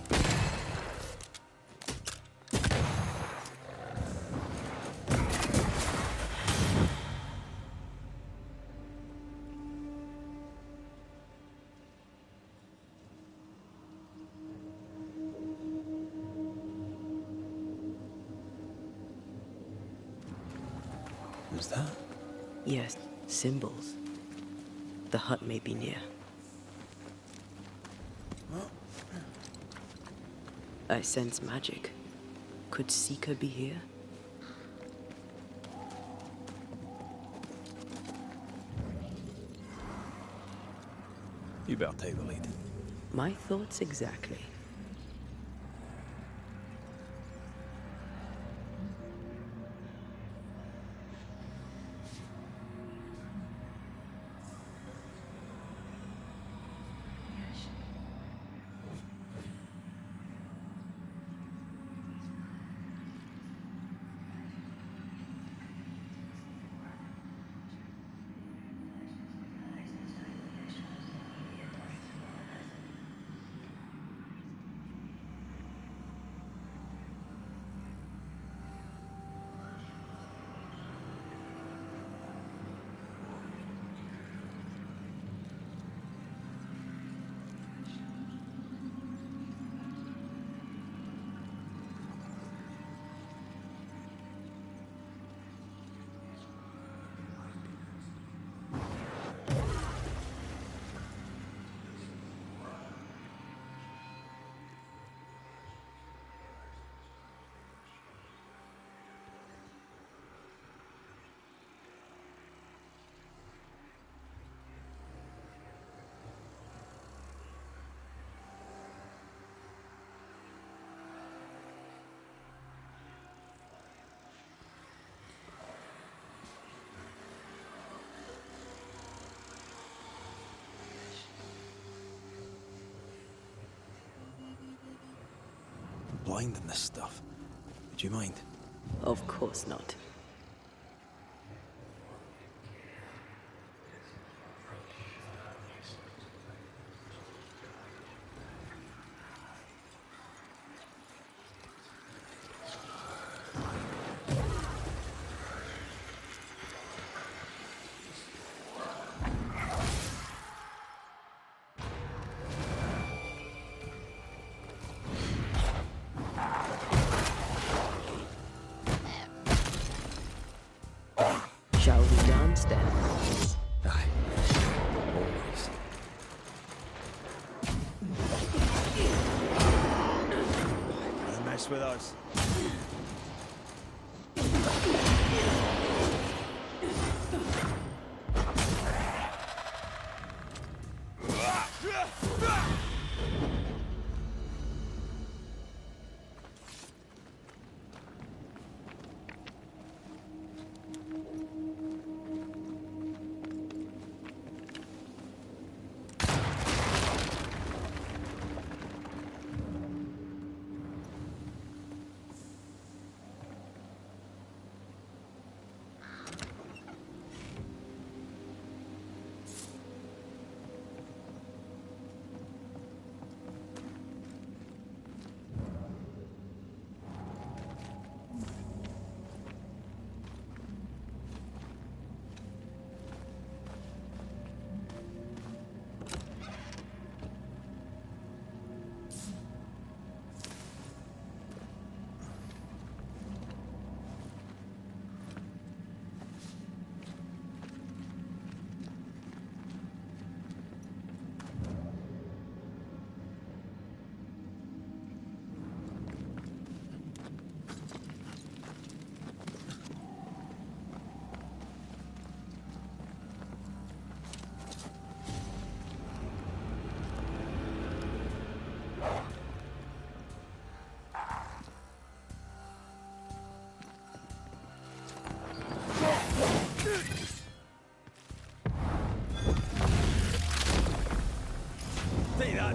Who's that? Yes, symbols. The hut may be near. I sense magic. Could Seeker be here? You better take the lead. My thoughts exactly. Blind in this stuff. Would you mind? Of course not. Shall we dance then? Aye. Always. Don't mess with us.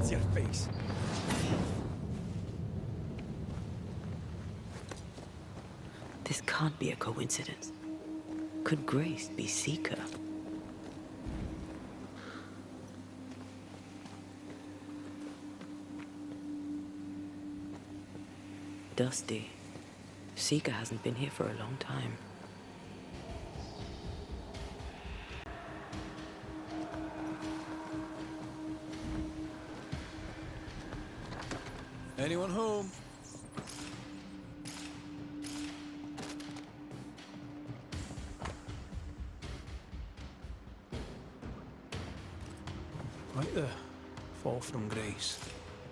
That's your face. This can't be a coincidence. Could Grace be Seeker? Dusty. Seeker hasn't been here for a long time. Anyone home? Right there. Fall from grace.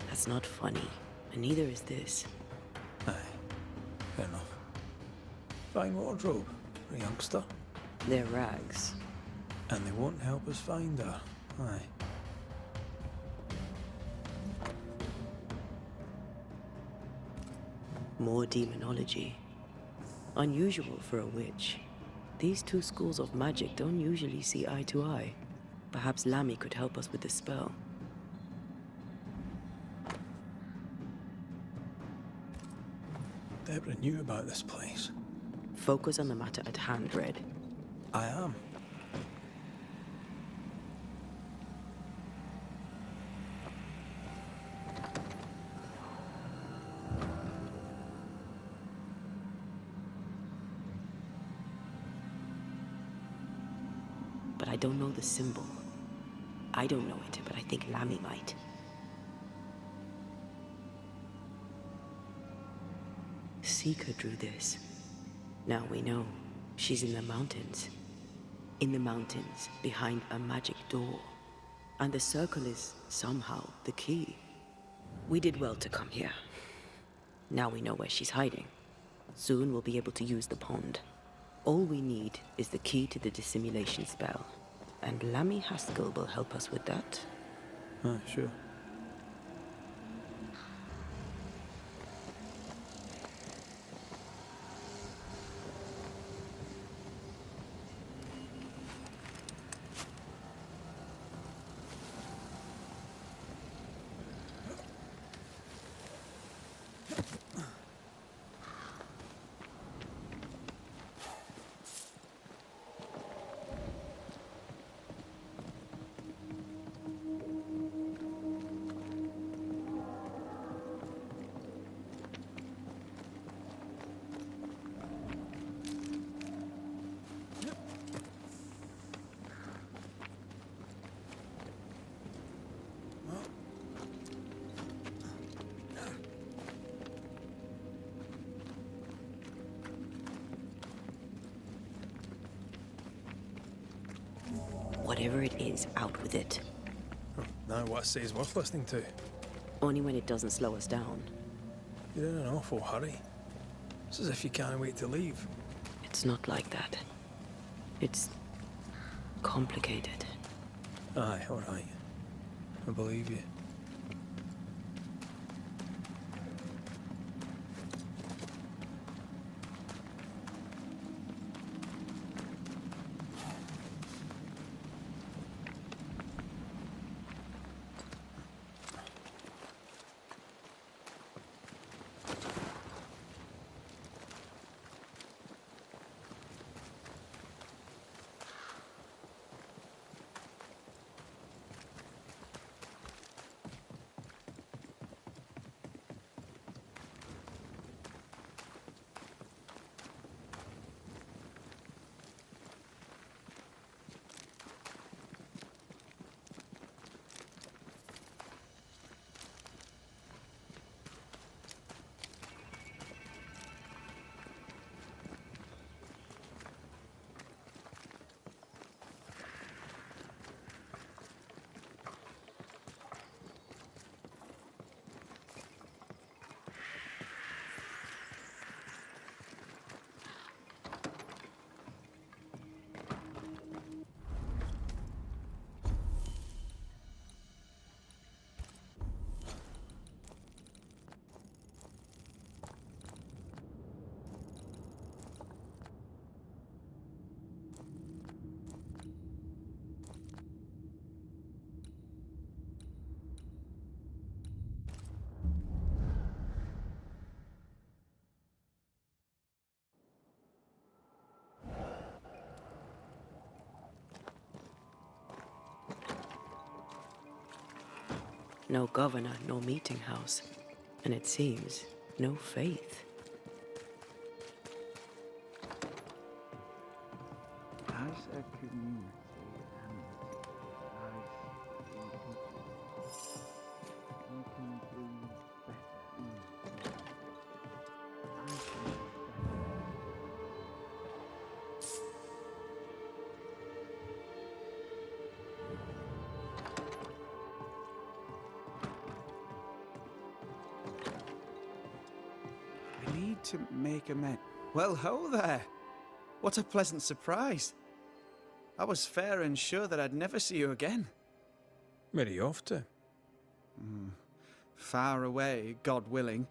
That's not funny, and neither is this. Aye. Fair enough. Fine wardrobe for a youngster. They're rags. And they won't help us find her. Aye. More demonology. Unusual for a witch. These two schools of magic don't usually see eye to eye. Perhaps Lammy could help us with the spell. Deborah knew about this place. Focus on the matter at hand, Red. I am. But I don't know the symbol. I don't know it, but I think Lammy might. Seeker drew this. Now we know. She's in the mountains. In the mountains, behind a magic door. And the circle is, somehow, the key. We did well to come here. Now we know where she's hiding. Soon we'll be able to use the pond. All we need is the key to the dissimulation spell. And Lammy Haskell will help us with that. Sure. Whatever it is, out with it. Now what I say is worth listening to. Only when it doesn't slow us down. You're in an awful hurry. It's as if you can't wait to leave. It's not like that. It's complicated. Aye, all right. I believe you. No governor, no meeting house. And it seems, no faith. As a community and we can breathe better ease. I think We need to make amends. Well, ho there! What a pleasant surprise. I was fair and sure that I'd never see you again. Where are you off to? Far away, God willing.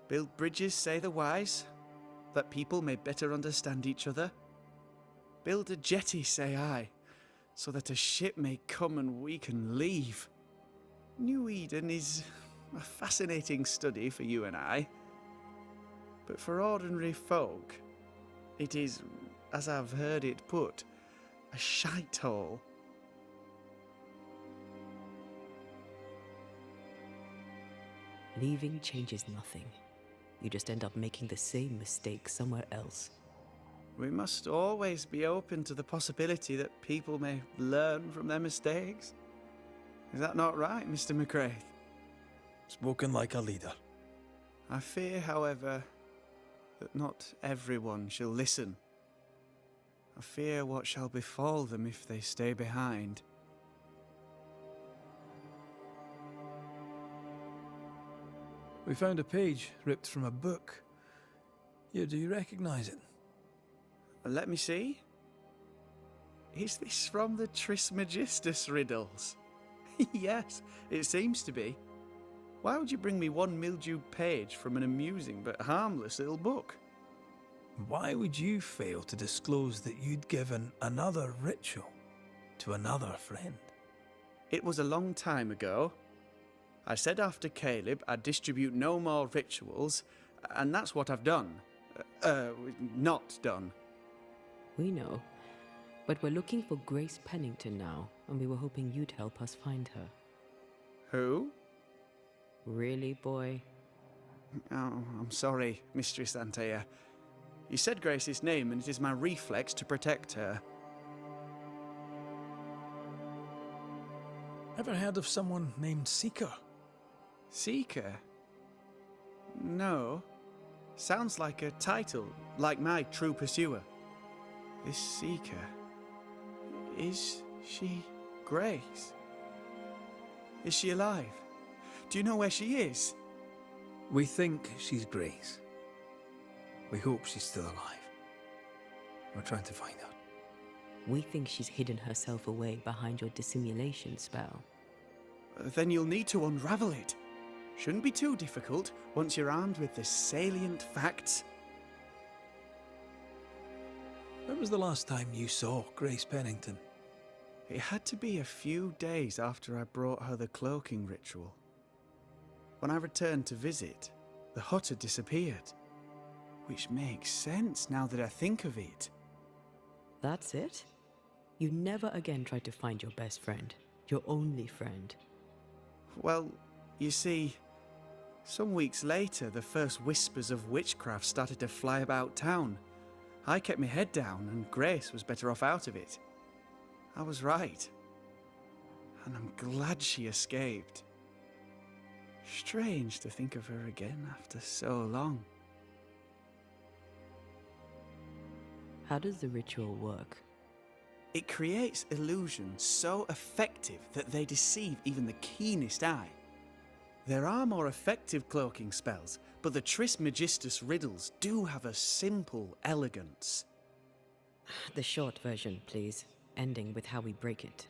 Build bridges, say the wise, that people may better understand each other. Build a jetty, say I, so that a ship may come and we can leave. New Eden is a fascinating study for you and I. But for ordinary folk, it is, as I've heard it put, a shite hole. Leaving changes nothing. You just end up making the same mistake somewhere else. We must always be open to the possibility that people may learn from their mistakes. Is that not right, Mr. McCraith? Spoken like a leader. I fear, however, that not everyone shall listen. I fear what shall befall them if they stay behind. We found a page ripped from a book. Here, do you recognize it? Let me see. Is this from the Trismegistus riddles? Yes, it seems to be. Why would you bring me one mildewed page from an amusing but harmless little book? Why would you fail to disclose that you'd given another ritual to another friend? It was a long time ago. I said after Caleb I'd distribute no more rituals, and that's what I've done. Not done. We know. But we're looking for Grace Pennington now, and we were hoping you'd help us find her. Who? Really, boy? Oh, I'm sorry, Mistress Antea. You said Grace's name, and it is my reflex to protect her. Ever heard of someone named Seeker? Seeker? No. Sounds like a title, like my true pursuer. This Seeker... Is she Grace? Is she alive? Do you know where she is? We think she's Grace. We hope she's still alive. We're trying to find her. We think she's hidden herself away behind your dissimulation spell. Then you'll need to unravel it. Shouldn't be too difficult once you're armed with the salient facts. When was the last time you saw Grace Pennington? It had to be a few days after I brought her the cloaking ritual. When I returned to visit, the hut had disappeared. Which makes sense now that I think of it. That's it? You never again tried to find your best friend, your only friend. Well, you see, some weeks later the first whispers of witchcraft started to fly about town. I kept my head down and Grace was better off out of it. I was right. And I'm glad she escaped. Strange to think of her again after so long. How does the ritual work? It creates illusions so effective that they deceive even the keenest eye. There are more effective cloaking spells, but the Trismegistus riddles do have a simple elegance. The short version, please, ending with how we break it.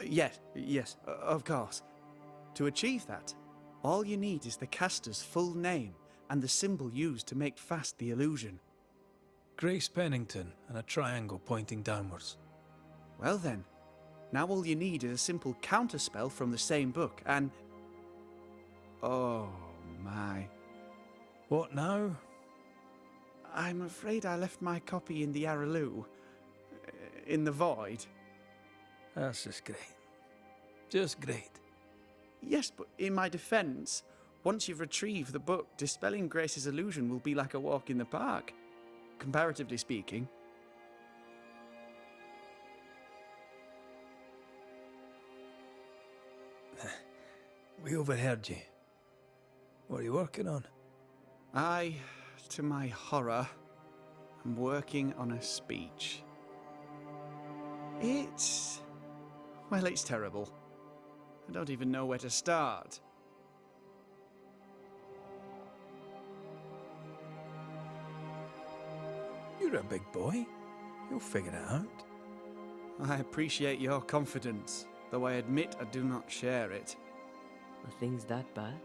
Yes, of course. To achieve that, all you need is the caster's full name and the symbol used to make fast the illusion. Grace Pennington and a triangle pointing downwards. Well then, now all you need is a simple counterspell from the same book and... Oh my. What now? I'm afraid I left my copy in the Araloo. In the void. That's just great. Just great. Yes, but in my defence, once you've retrieved the book, dispelling Grace's illusion will be like a walk in the park, comparatively speaking. We overheard you. What are you working on? I, to my horror, am working on a speech. It's terrible. I don't even know where to start. You're a big boy. You'll figure it out. I appreciate your confidence, though I admit I do not share it. Are things that bad?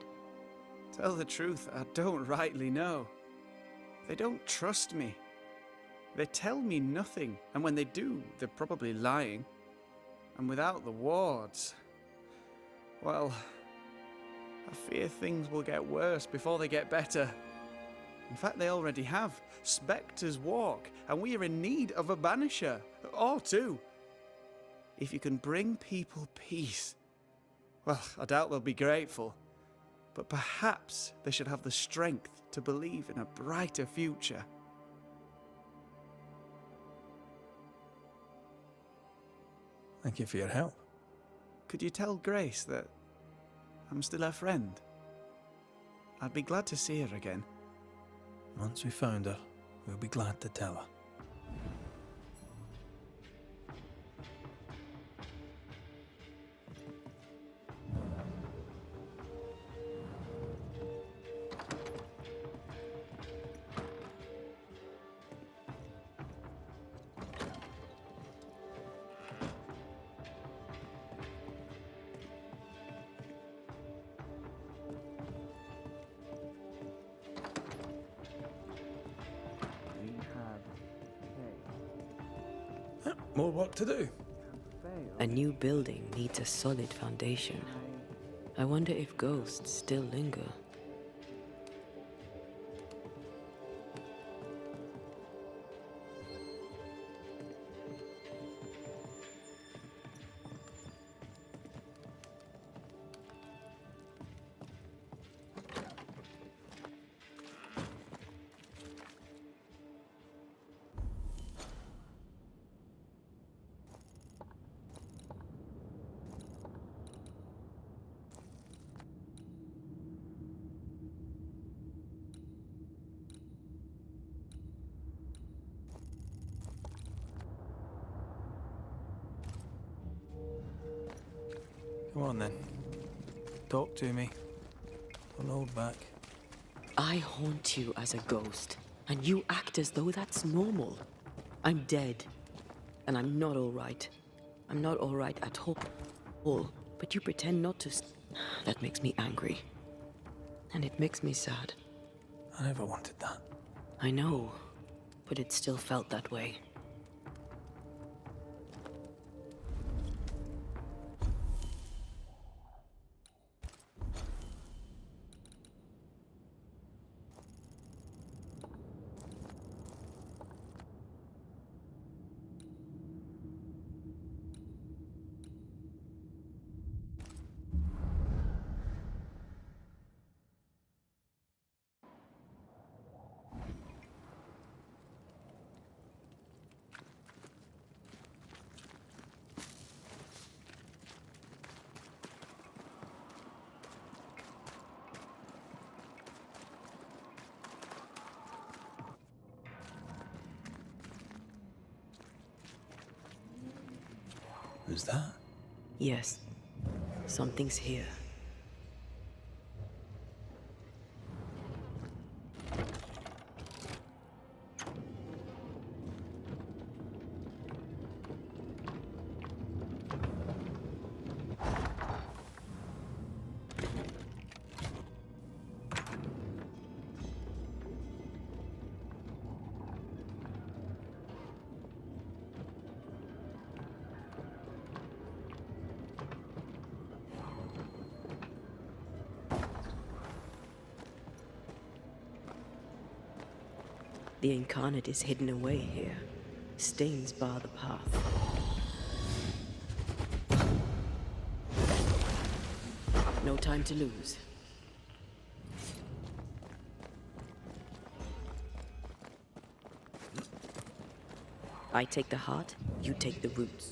Tell the truth, I don't rightly know. They don't trust me. They tell me nothing, and when they do, they're probably lying. And without the wards, well, I fear things will get worse before they get better. In fact, they already have. Spectres walk, and we are in need of a banisher, or two. If you can bring people peace, well, I doubt they'll be grateful, but perhaps they should have the strength to believe in a brighter future. Thank you for your help. Could you tell Grace that I'm still her friend? I'd be glad to see her again. Once we found her, we'll be glad to tell her. More work to do. A new building needs a solid foundation. I wonder if ghosts still linger. Come on then. Talk to me. Don't hold back. I haunt you as a ghost, and you act as though that's normal. I'm dead, and I'm not all right. I'm not all right at all, but you pretend not to. That makes me angry. And it makes me sad. I never wanted that. I know, but it still felt that way. Who's that? Yes, something's here. The incarnate is hidden away here. Stains bar the path. No time to lose. I take the heart, you take the roots.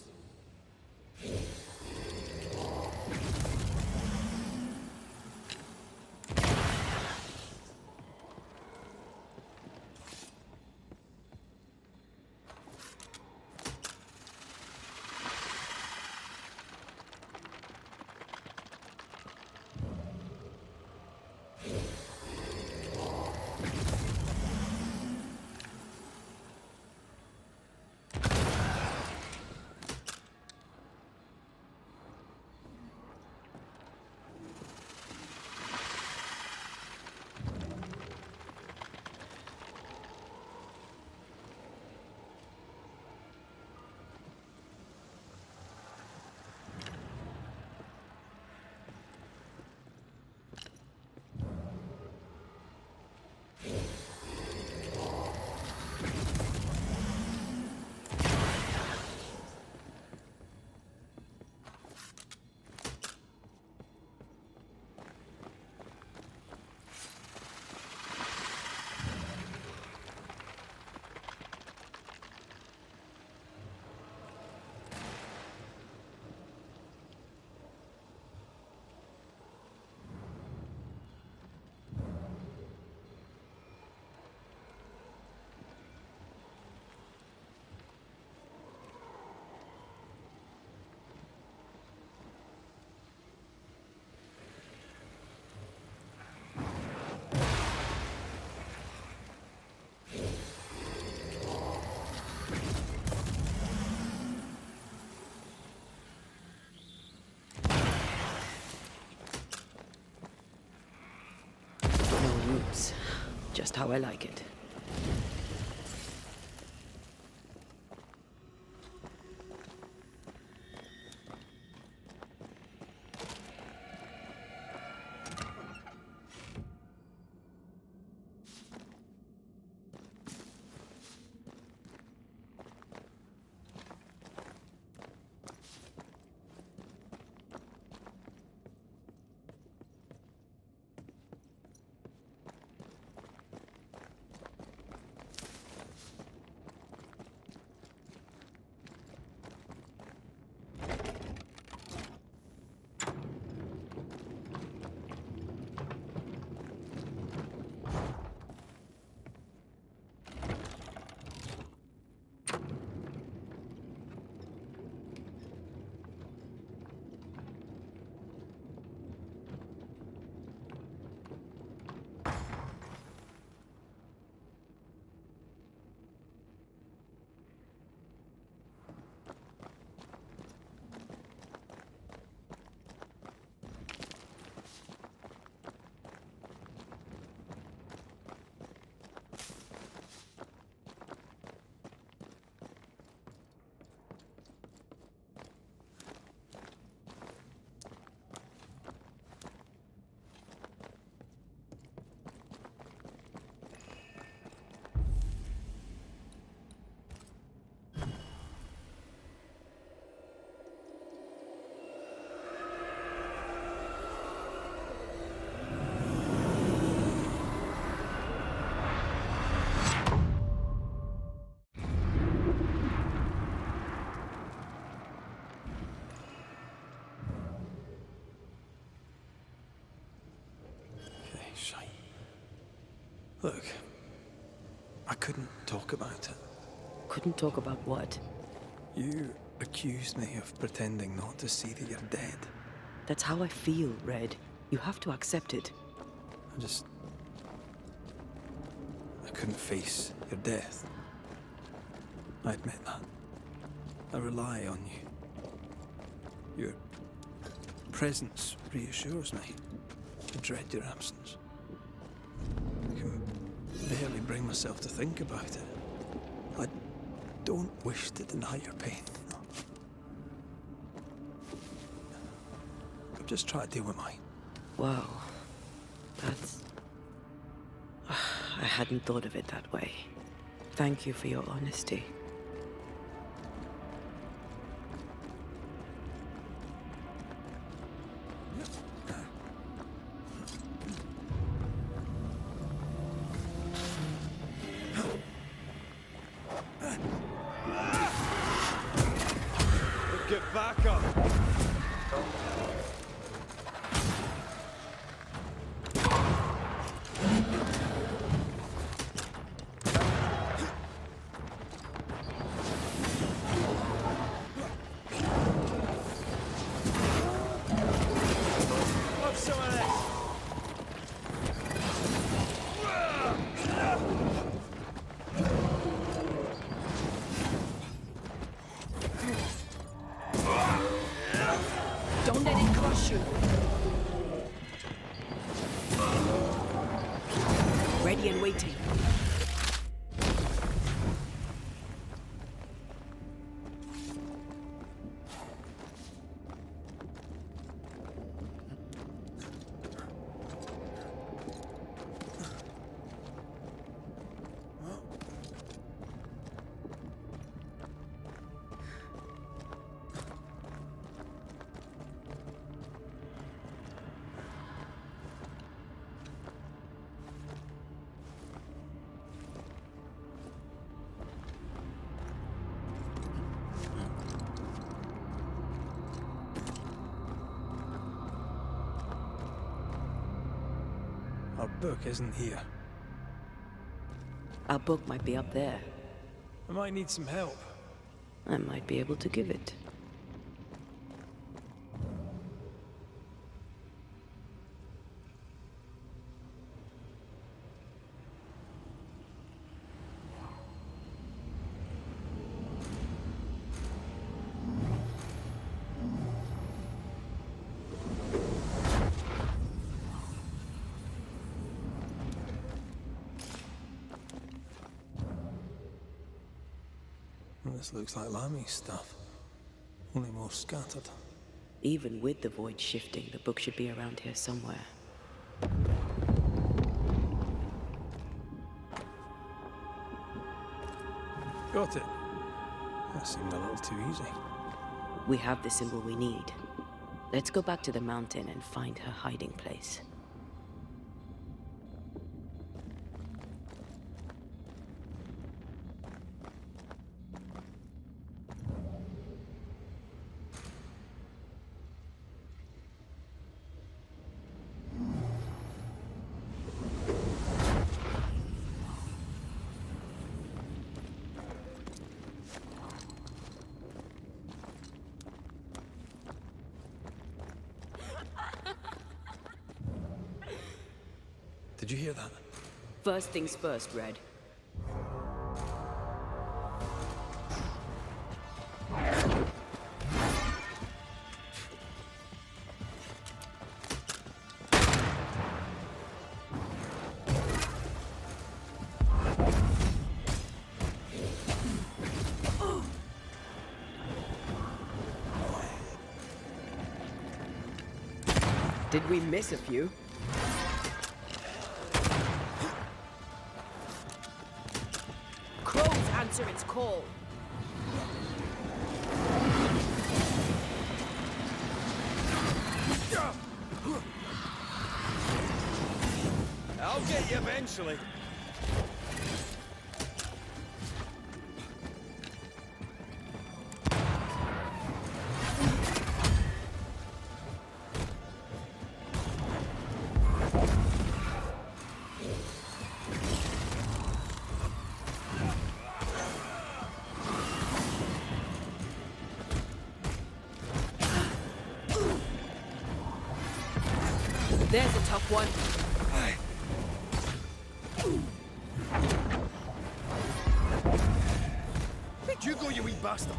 Just how I like it. Look, I couldn't talk about it. Couldn't talk about what? You accused me of pretending not to see that you're dead. That's how I feel, Red. You have to accept it. I couldn't face your death. I admit that. I rely on you. Your presence reassures me. I dread your absence. I can barely bring myself to think about it. I don't wish to deny your pain. I'm just trying to deal with mine. Wow. That's... I hadn't thought of it that way. Thank you for your honesty. you. Ready and waiting. Our book isn't here. Our book might be up there. I might need some help. I might be able to give it. This looks like Lami's stuff. Only more scattered. Even with the void shifting, the book should be around here somewhere. Got it. That seemed a little too easy. We have the symbol we need. Let's go back to the mountain and find her hiding place. Did you hear that? First things first, Red. Did we miss a few? Crows answer its call. I'll get you eventually. There's a tough one. Where'd you go, you wee bastard?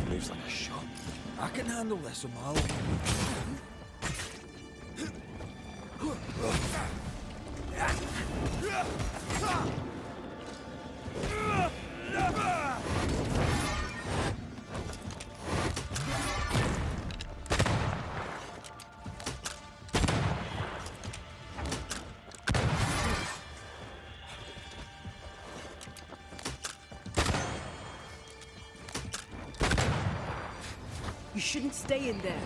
Moves like a shot. I can handle this, O'Malley. You shouldn't stay in there.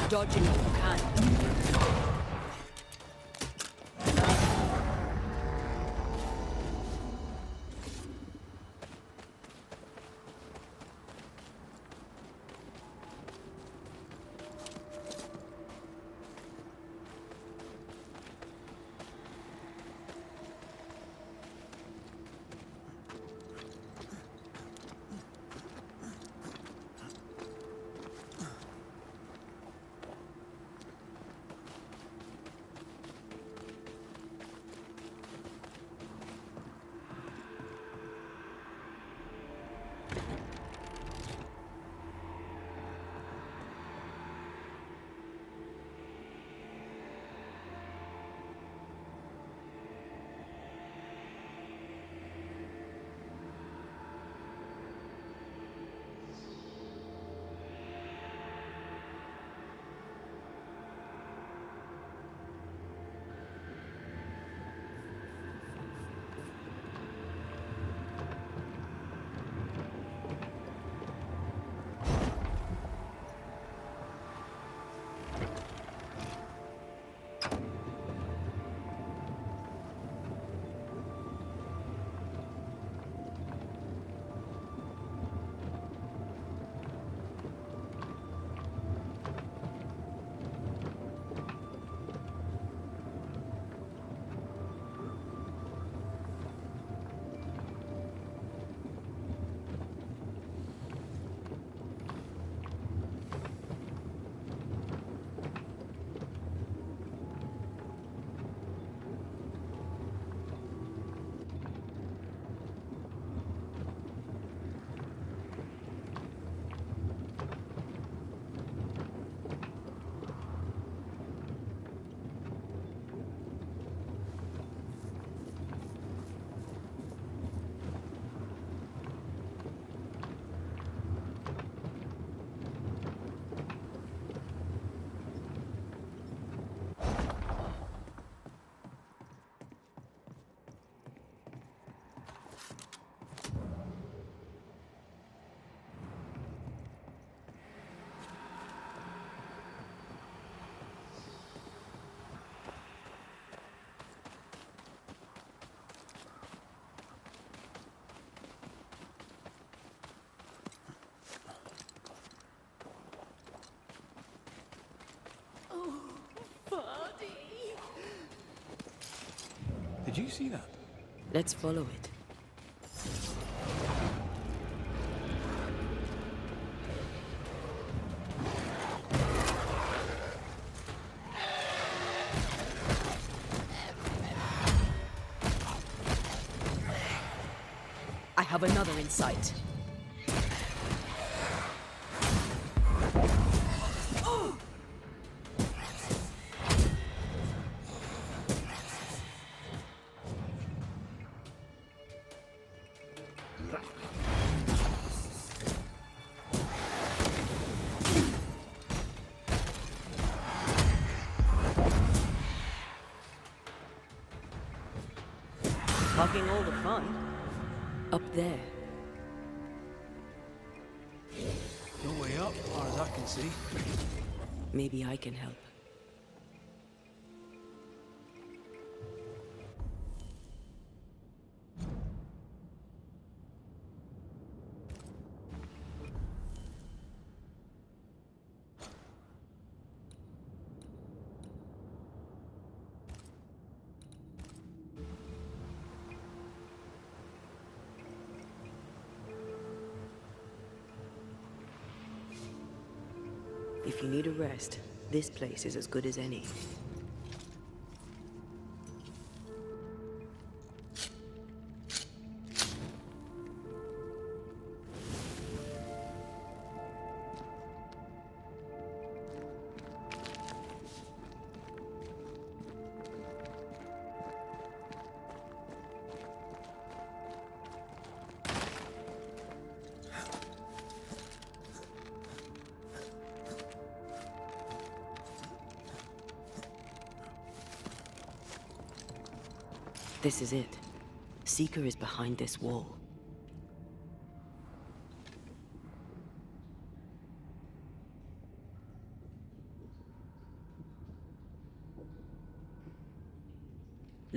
Dodging if you can. Did you see that? Let's follow it. I have another in sight. Talking all the fun. Up there. No way up, as far as I can see. Maybe I can help. If you need a rest, this place is as good as any. This is it. Seeker is behind this wall.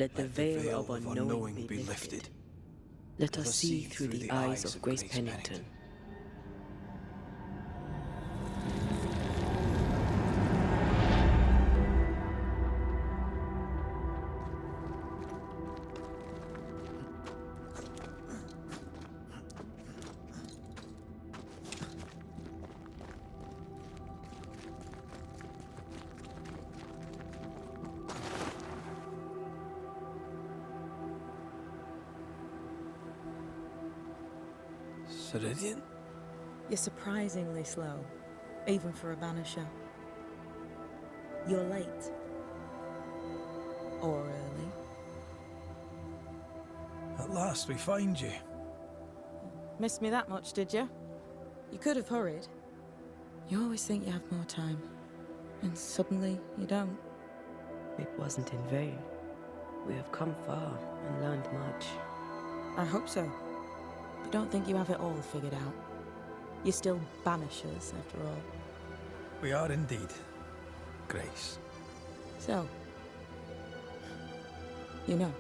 Let the veil of unknowing be lifted. Let us see through the eyes of Grace Pennington. Ceridian? You're surprisingly slow, even for a Banisher. You're late. Or early. At last we find you. Missed me that much, did you? You could have hurried. You always think you have more time, and suddenly you don't. It wasn't in vain. We have come far and learned much. I hope so. But don't think you have it all figured out. You're still Banishers, after all. We are indeed, Grace. So, you know.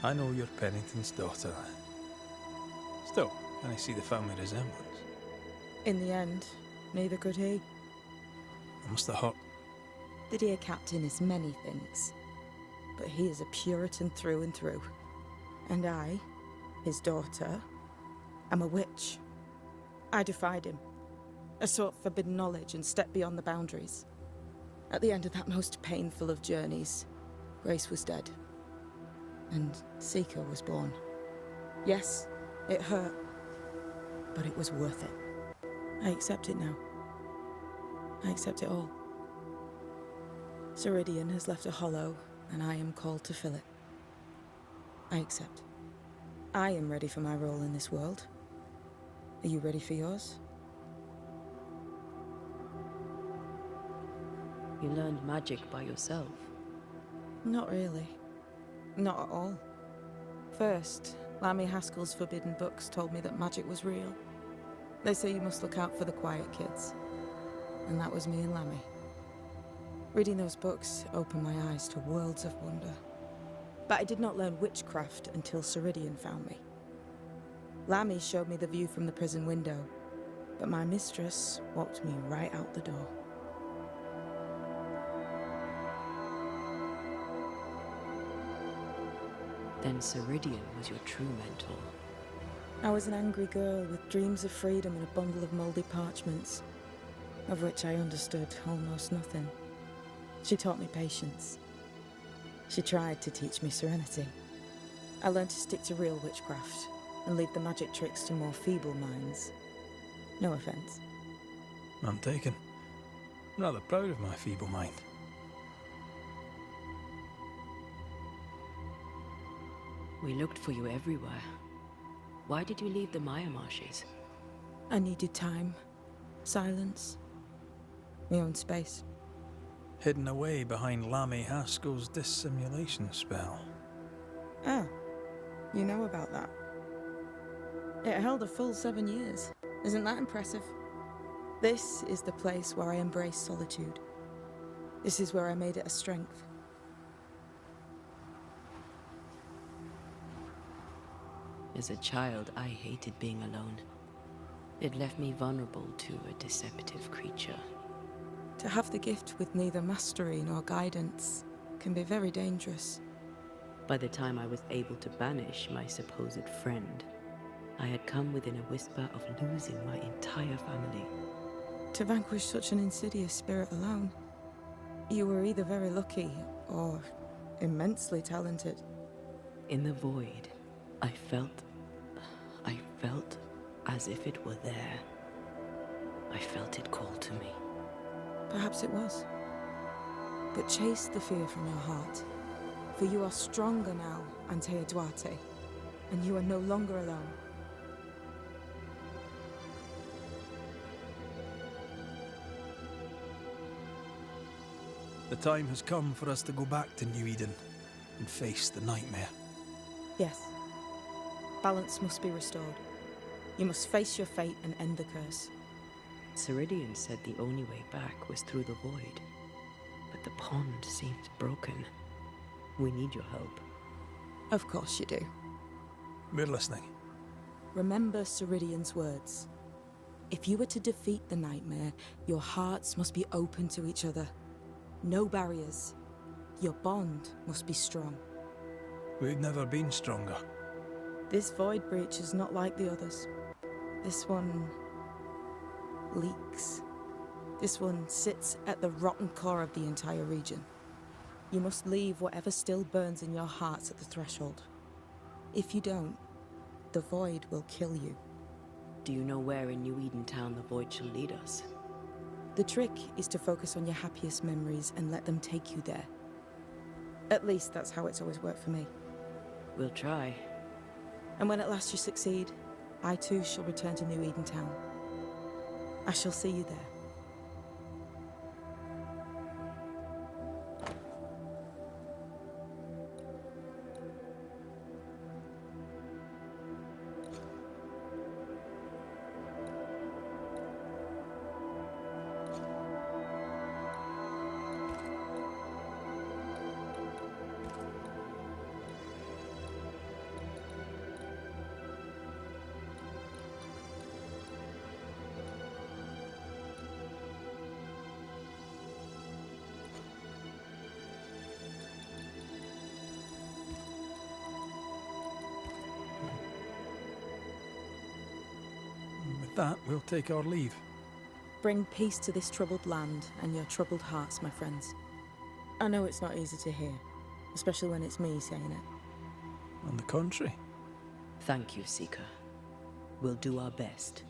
I know you're Pennington's daughter. Still, can I see the family resemblance? In the end, neither could he. I must have hurt. The dear captain is many things, but he is a Puritan through and through. And I, his daughter, am a witch. I defied him. I sought forbidden knowledge and stepped beyond the boundaries. At the end of that most painful of journeys, Grace was dead. And Seeker was born. Yes, it hurt, but it was worth it. I accept it now. I accept it all. Ceridian has left a hollow, and I am called to fill it. I accept. I am ready for my role in this world. Are you ready for yours? You learned magic by yourself. Not really. Not at all. First, Lammy Haskell's forbidden books told me that magic was real. They say you must look out for the quiet kids. And that was me and Lammy. Reading those books opened my eyes to worlds of wonder. But I did not learn witchcraft until Ceridian found me. Lammy showed me the view from the prison window, but my mistress walked me right out the door. Then Ceridian was your true mentor. I was an angry girl with dreams of freedom and a bundle of mouldy parchments, of which I understood almost nothing. She taught me patience. She tried to teach me serenity. I learned to stick to real witchcraft and leave the magic tricks to more feeble minds. No offense. None taken. I'm rather proud of my feeble mind. We looked for you everywhere. Why did you leave the Maya marshes? I needed time, silence, my own space. Hidden away behind Lammy Haskell's dissimulation spell. Ah, you know about that. It held a full 7 years. Isn't that impressive? This is the place where I embraced solitude. This is where I made it a strength. As a child, I hated being alone. It left me vulnerable to a deceptive creature. To have the gift with neither mastery nor guidance can be very dangerous. By the time I was able to banish my supposed friend, I had come within a whisper of losing my entire family. To vanquish such an insidious spirit alone, you were either very lucky or immensely talented. In the void, I felt as if it were there. I felt it call to me. Perhaps it was. But chase the fear from your heart. For you are stronger now, Antea Duarte, and you are no longer alone. The time has come for us to go back to New Eden and face the nightmare. Yes. Balance must be restored. You must face your fate and end the curse. Ceridian said the only way back was through the void. but the pond seems broken. We need your help. Of course you do. We're listening. Remember Ceridian's words. If you were to defeat the nightmare, your hearts must be open to each other. No barriers. Your bond must be strong. We've never been stronger. This void breach is not like the others. This one leaks. This one sits at the rotten core of the entire region. You must leave whatever still burns in your hearts at the threshold. If you don't, the void will kill you. Do you know where in New Eden Town the void shall lead us? The trick is to focus on your happiest memories and let them take you there. At least that's how it's always worked for me. We'll try. And when at last you succeed, I too shall return to New Eden Town. I shall see you there. With that, we'll take our leave. Bring peace to this troubled land and your troubled hearts, my friends. I know it's not easy to hear, especially when it's me saying it. On the contrary. Thank you, Seeker. We'll do our best.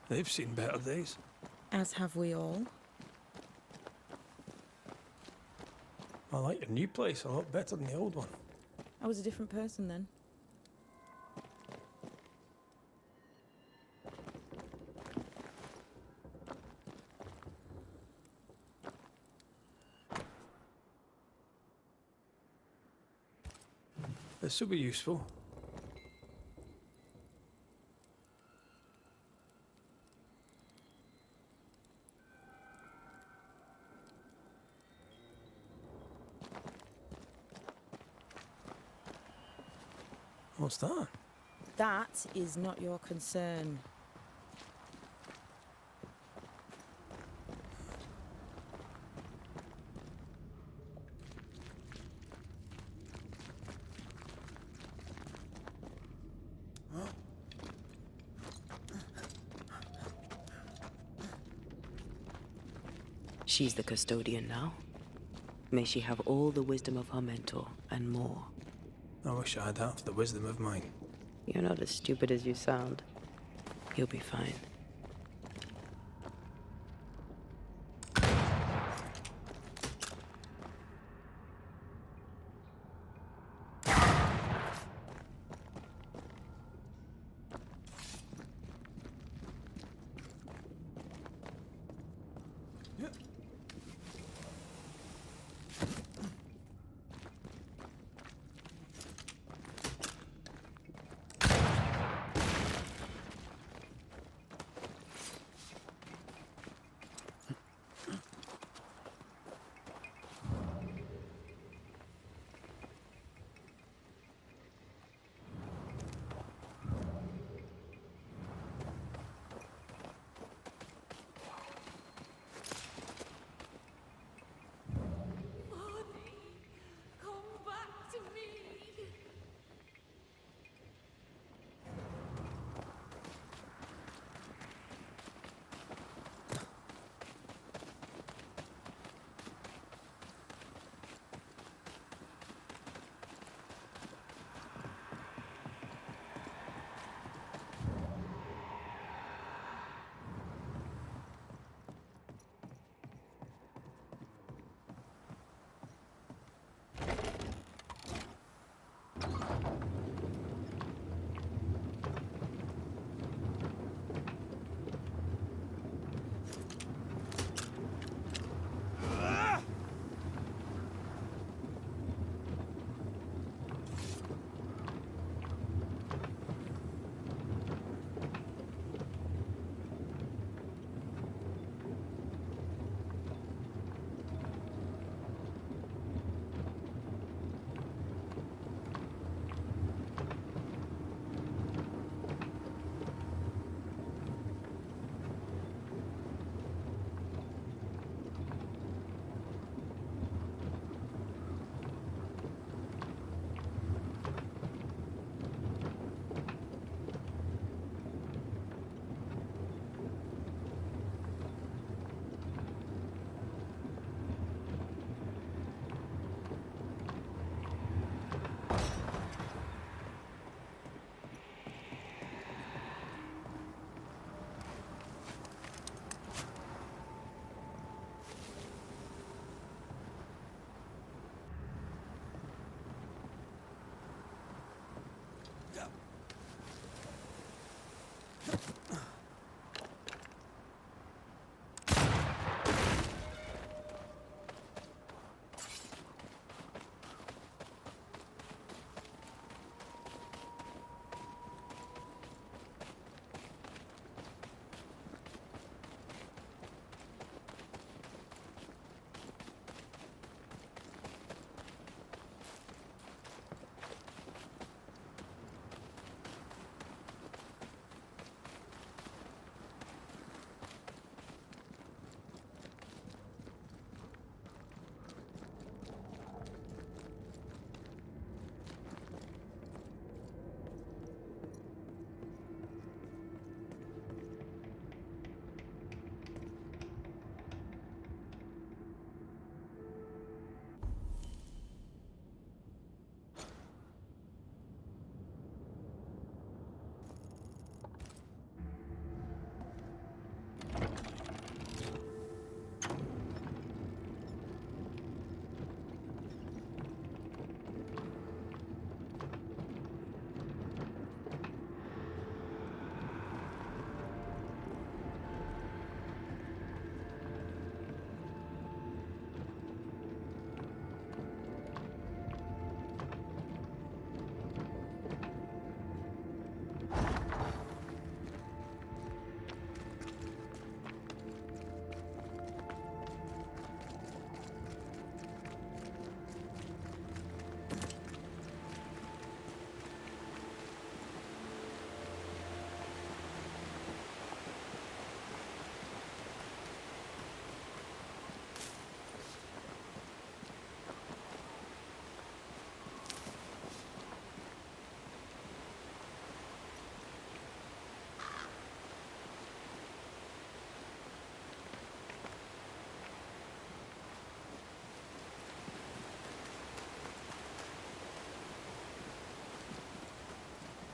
They've seen better days. As have we all. I like your new place a lot better than the old one. I was a different person then. This will be useful. What's that? That is not your concern. She's the custodian now. May she have all the wisdom of her mentor, and more. I wish I had half the wisdom of mine. You're not as stupid as you sound. You'll be fine.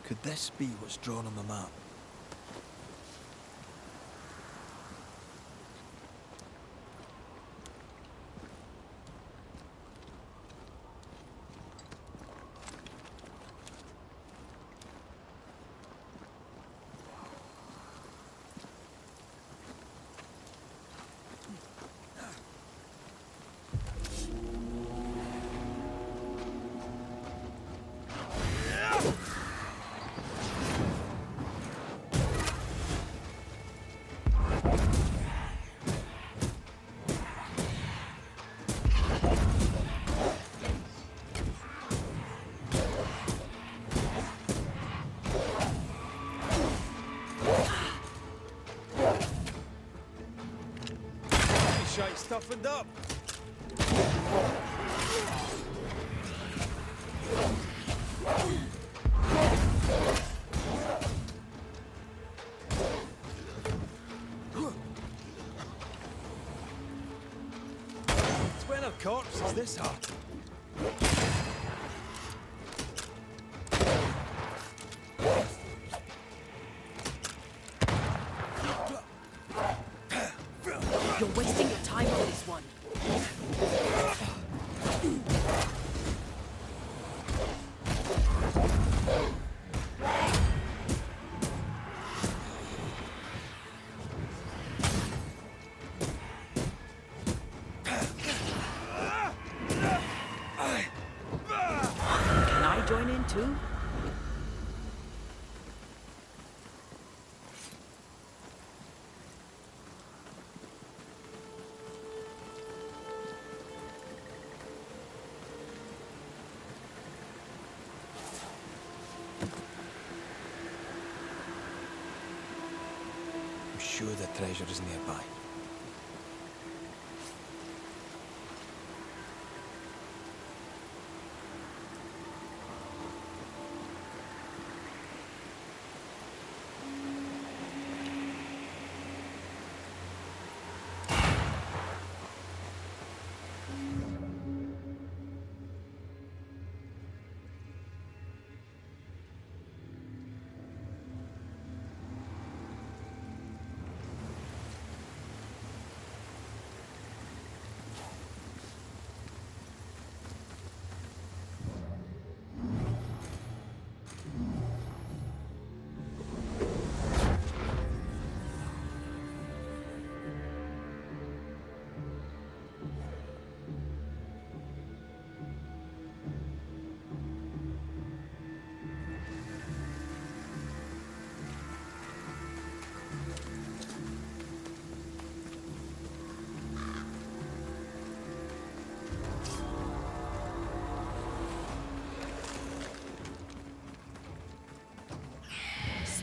Could this be what's drawn on the map? Shite's toughened up. It's when a corpse is this hard. You're wasting your time on this one. Can I join in too? I'm sure the treasure is nearby.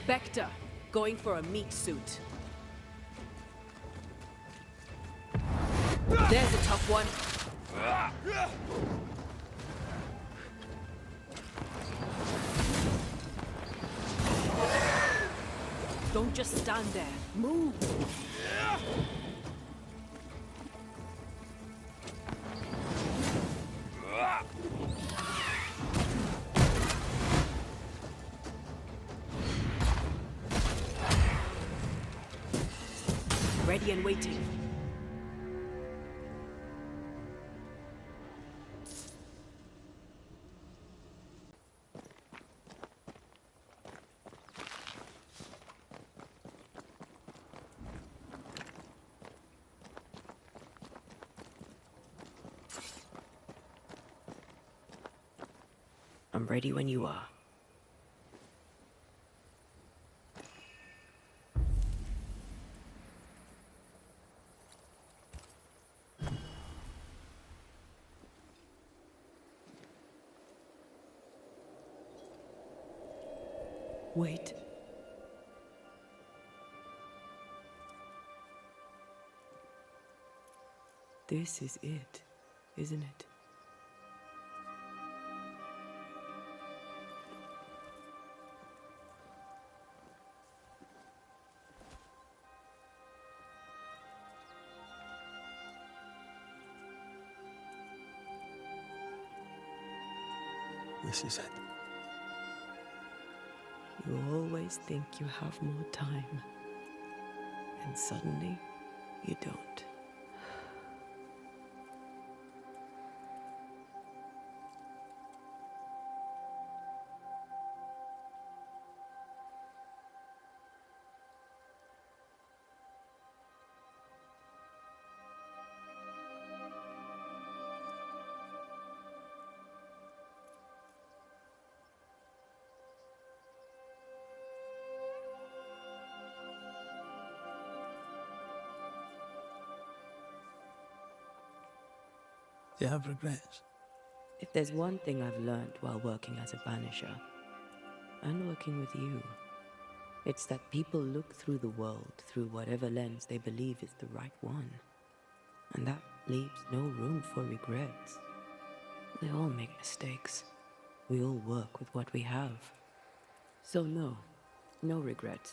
Spectre, going for a meat suit. There's a tough one. Don't just stand there. Move! Ready and waiting. I'm ready when you are. Wait. This is it, isn't it? This is it. You always think you have more time, and suddenly you don't. Do you have regrets? If there's one thing I've learned while working as a banisher, and working with you, it's that people look through the world through whatever lens they believe is the right one. And that leaves no room for regrets. We all make mistakes. We all work with what we have. So no regrets.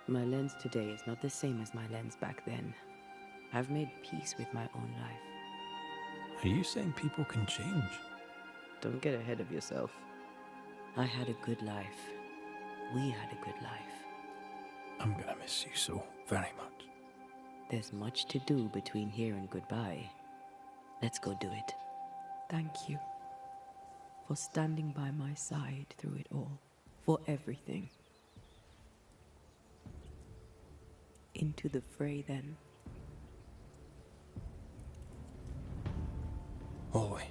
My lens today is not the same as my lens back then. I've made peace with my own life. Are you saying people can change? Don't get ahead of yourself. I had a good life. We had a good life. I'm gonna miss you so very much. There's much to do between here and goodbye. Let's go do it. Thank you for standing by my side through it all. For everything. Into the fray then. Always.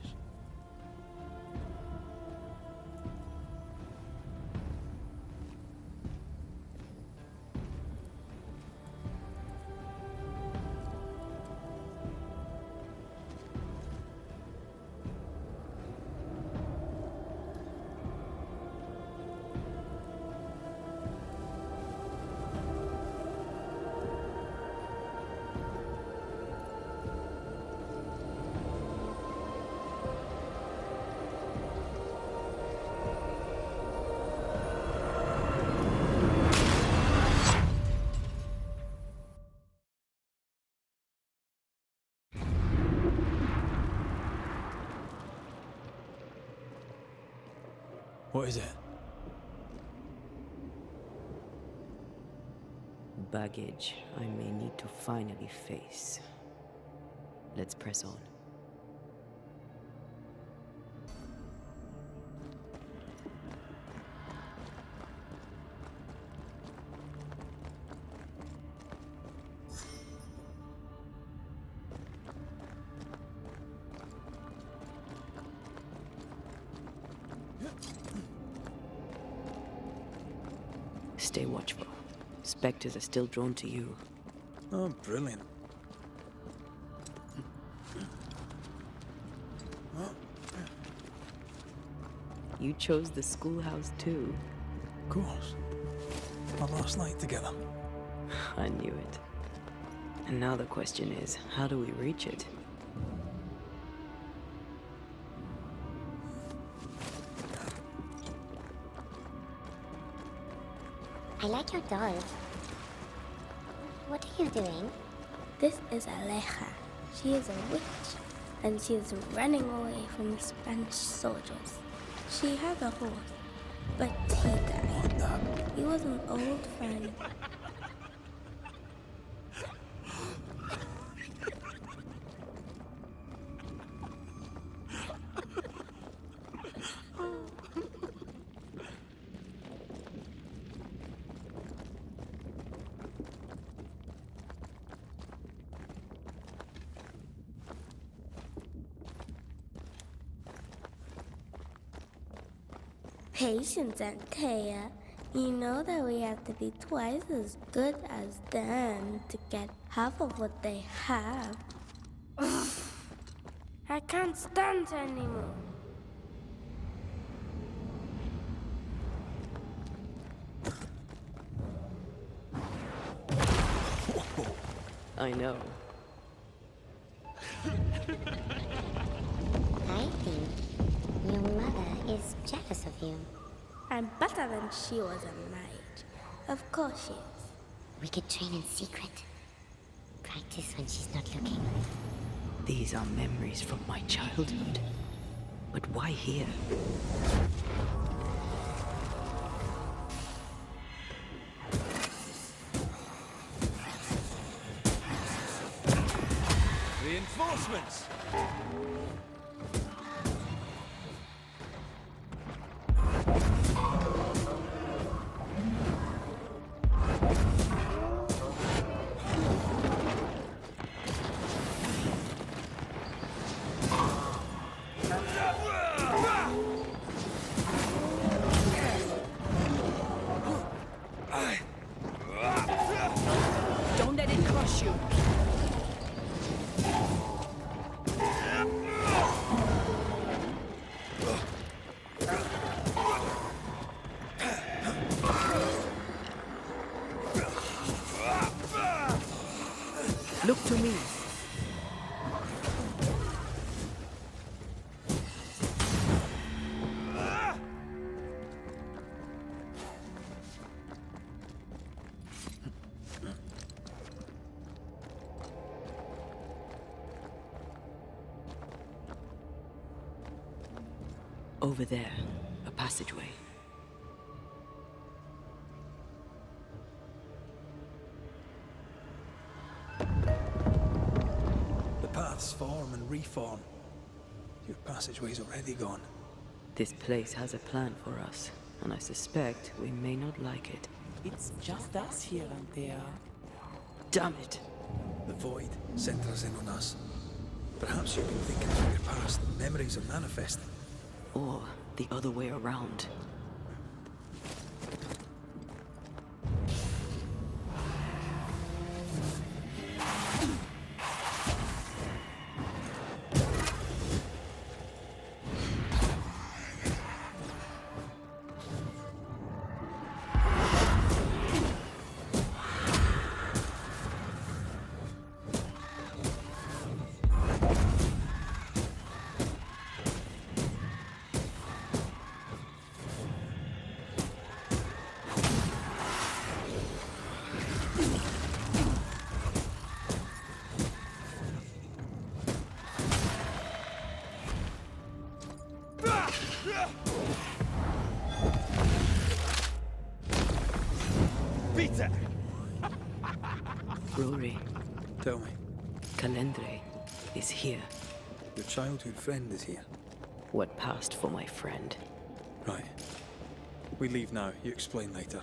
What is it? Baggage I may need to finally face. Let's press on. Stay watchful. Spectres are still drawn to you. Oh, brilliant. You chose the schoolhouse too. Of course. Our last night together. I knew it. And now the question is, how do we reach it? I like your dog. What are you doing? This is Aleja. She is a witch, and she is running away from the Spanish soldiers. She had a horse, but he died. He was an old friend. Patience, Antea. You know that we have to be twice as good as them to get half of what they have. Ugh. I can't stand anymore. I know. I think your mother is jealous of you. I'm better than she was a mage. Of course she is. We could train in secret. Practice when she's not looking. These are memories from my childhood. But why here? Reinforcements! Don't let it crush you. Look to me. Over there, a passageway. The paths form and reform. Your passageway's already gone. This place has a plan for us, and I suspect we may not like it. It's just us here, Antea. Damn it! The void centers in on us. Perhaps you've been thinking about your past. Memories are manifesting. Or the other way around. Peter! Rory. Tell me. Calendre is here. Your childhood friend is here. What passed for my friend? Right. We leave now. You explain later.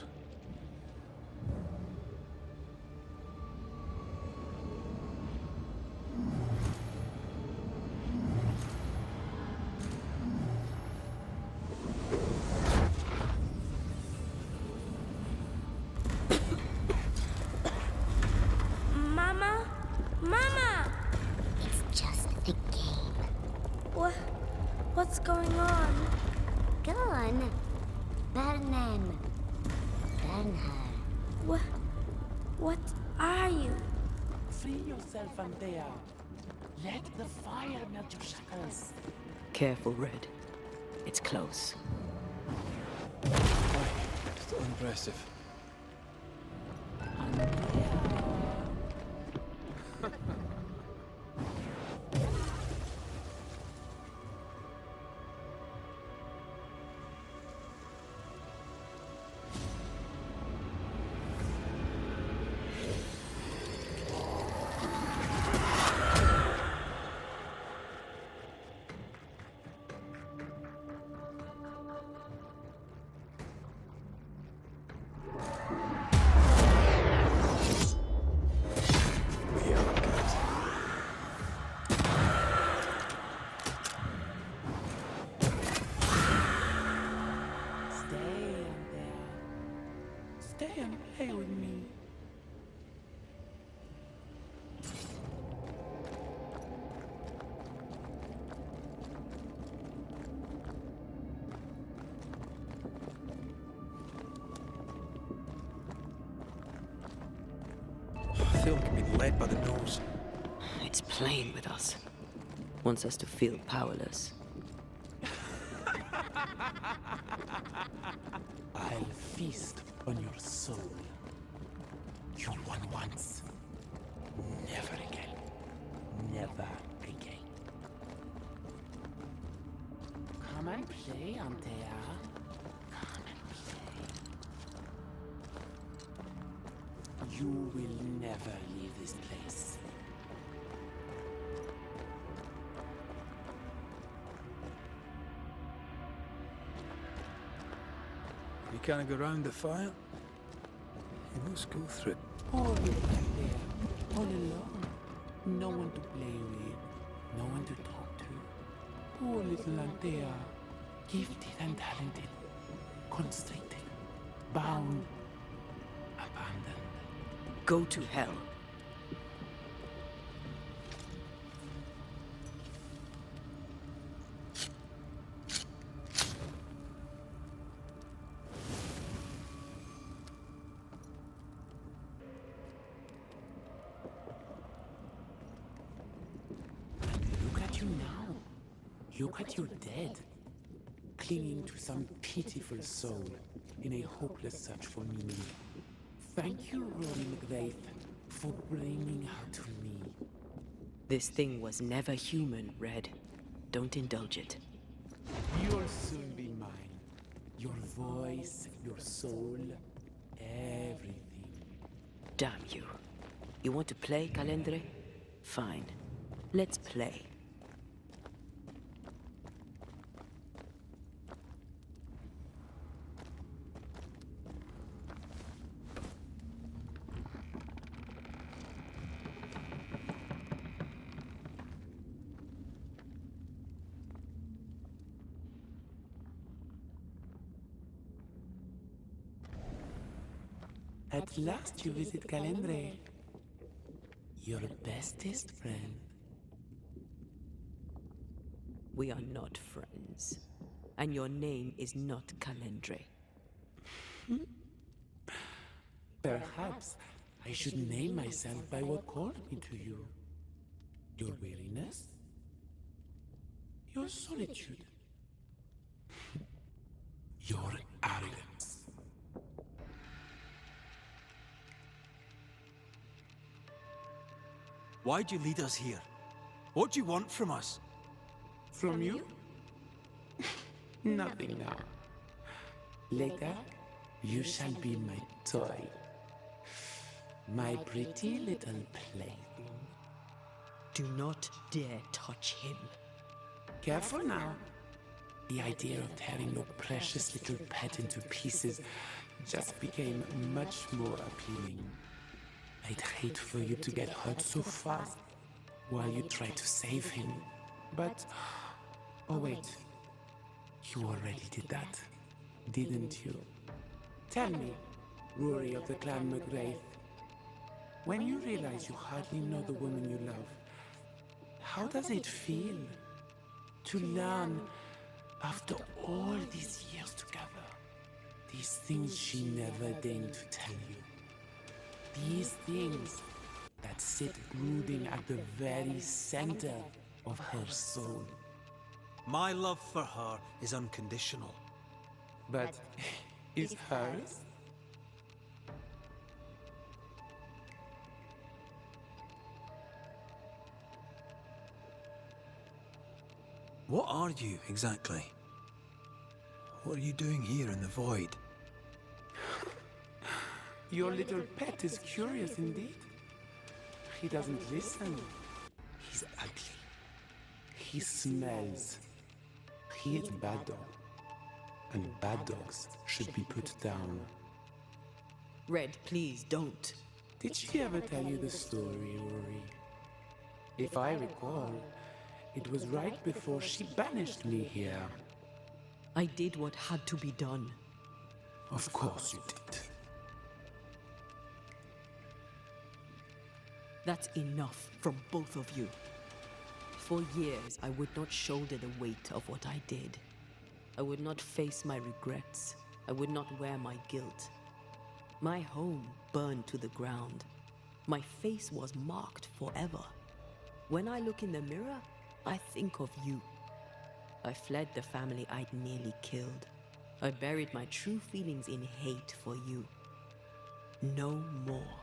Mama? Mama! It's just a game. What's going on? Go on. Burn them. Burn her. What are you? Free yourself, Antea. Let the fire melt your shackles. Careful, Red. It's close. Still impressive. Stay and play with me. I feel like I'm being led by the nose. It's playing with us. Wants us to feel powerless. I'll feast on your soul. You won once. Never again. Never again. Come and play, Antea. Come and play. You will never leave this place. You can't go round the fire? You must go through it. Poor little Antea, all alone. No one to play with, no one to talk to. Poor little Antea, gifted and talented, constricted, bound, abandoned. Go to hell. Look at you now. Look at your dead, clinging to some pitiful soul in a hopeless search for meaning. Thank you, Rory McGrath, for bringing her to me. This thing was never human, Red. Don't indulge it. You'll soon be mine. Your voice, your soul, everything. Damn you. You want to play, Calendre? Fine. Let's play. At last you visit Calendre, your bestest friend. We are not friends. And your name is not Calendre. Perhaps I should name myself by what called me to you. Your weariness? Your solitude? Your arrogance? Why'd you lead us here? What do you want from us? From you? Nothing now. Later, you shall be my toy. My pretty little plaything. Do not dare touch him. Careful now. The idea of tearing your precious little pet into pieces just became much more appealing. I'd hate for you to get hurt so fast while you try to save him. But... oh wait. You already did that, didn't you? Tell me, Rory of the Clan McGrath, when you realize you hardly know the woman you love, how does it feel to learn, after all these years together, these things she never deigned to tell you? These things that sit brooding at the very center of her soul. My love for her is unconditional. But is hers? What are you, exactly? What are you doing here in the void? Your little pet is curious indeed. He doesn't listen. He's ugly. He smells. He is bad dog. And bad dogs should be put down. Red, please don't. Did she ever tell you the story, Rory? If I recall, it was right before she banished me here. I did what had to be done. Of course you did. That's enough from both of you. For years, I would not shoulder the weight of what I did. I would not face my regrets. I would not wear my guilt. My home burned to the ground. My face was marked forever. When I look in the mirror, I think of you. I fled the family I'd nearly killed. I buried my true feelings in hate for you. No more.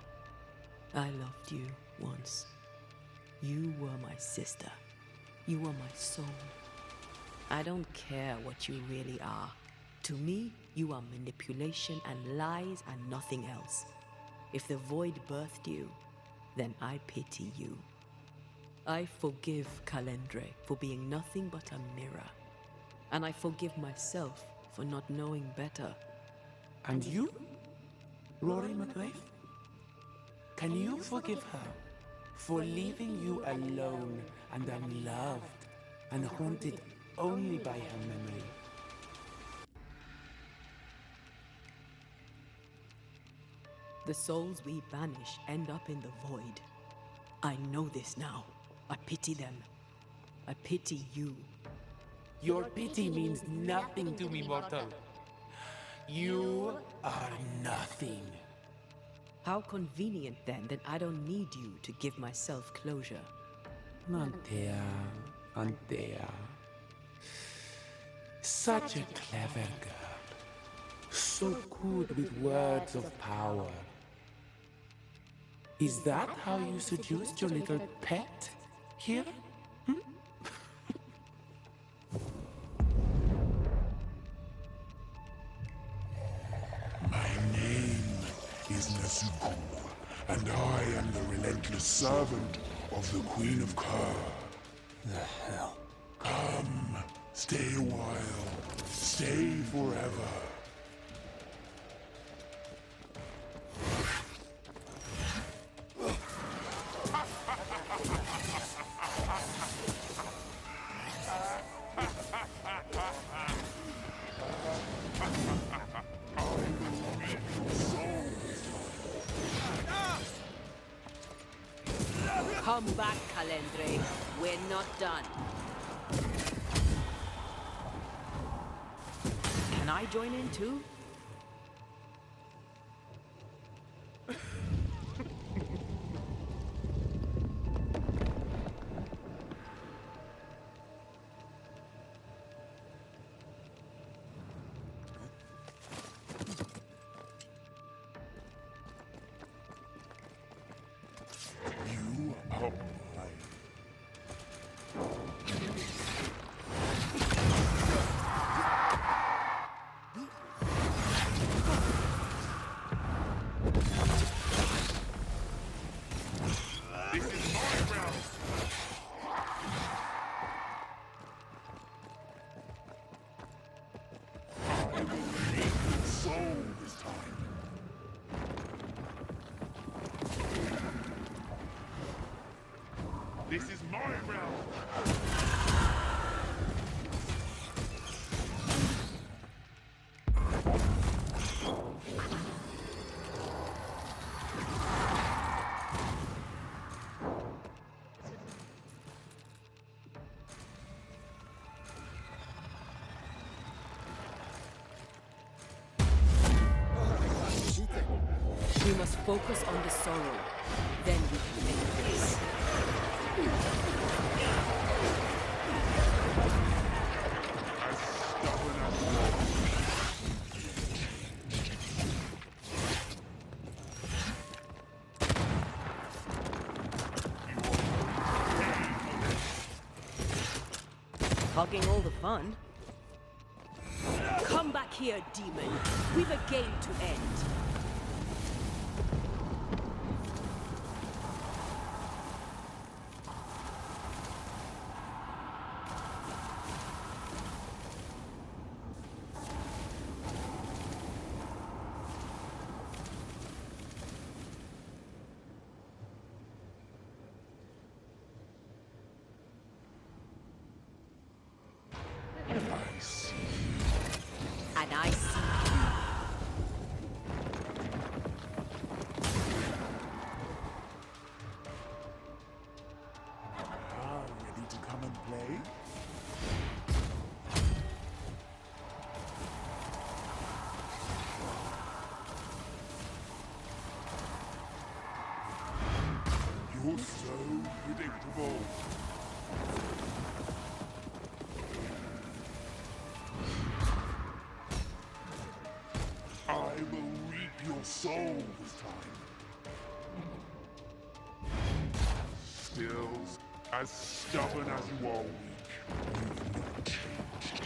I loved you once. You were my sister. You were my soul. I don't care what you really are. To me, you are manipulation and lies and nothing else. If the void birthed you, then I pity you. I forgive Calendre for being nothing but a mirror. And I forgive myself for not knowing better. And you? Rory McGrath? Can you forgive her for leaving you alone and unloved and haunted only by her memory? The souls we banish end up in the void. I know this now. I pity them. I pity you. Your pity means nothing to me, mortal. You are nothing. How convenient then that I don't need you to give myself closure. Antea, Antea. Such a clever girl. So good with words of power. Is that how you seduced your little pet here? My name is Nezuko, and I am the relentless servant of the Queen of Kerr. The hell? Come, stay a while, stay forever. Come back, Calendre. We're not done. Can I join in too? You are mine. This is my realm. I will reap your soul this time. This is my realm. We must focus on the sorrow. Then we can make peace. Hogging all the fun. Come back here, demon. We've a game to end. I see. And I see Ready to come and play? You're so predictable. I will reap your soul this time. Still as stubborn as you are weak, you've not changed.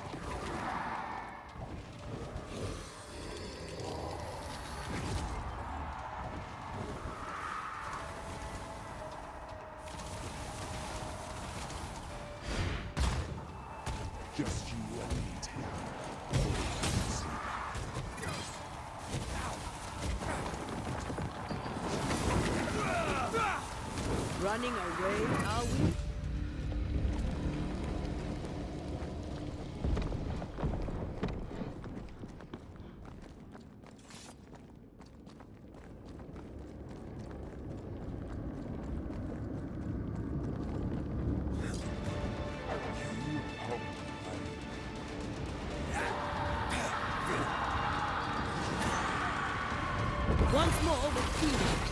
Just you and me, Taylor. running away, are we? Once more with freedom.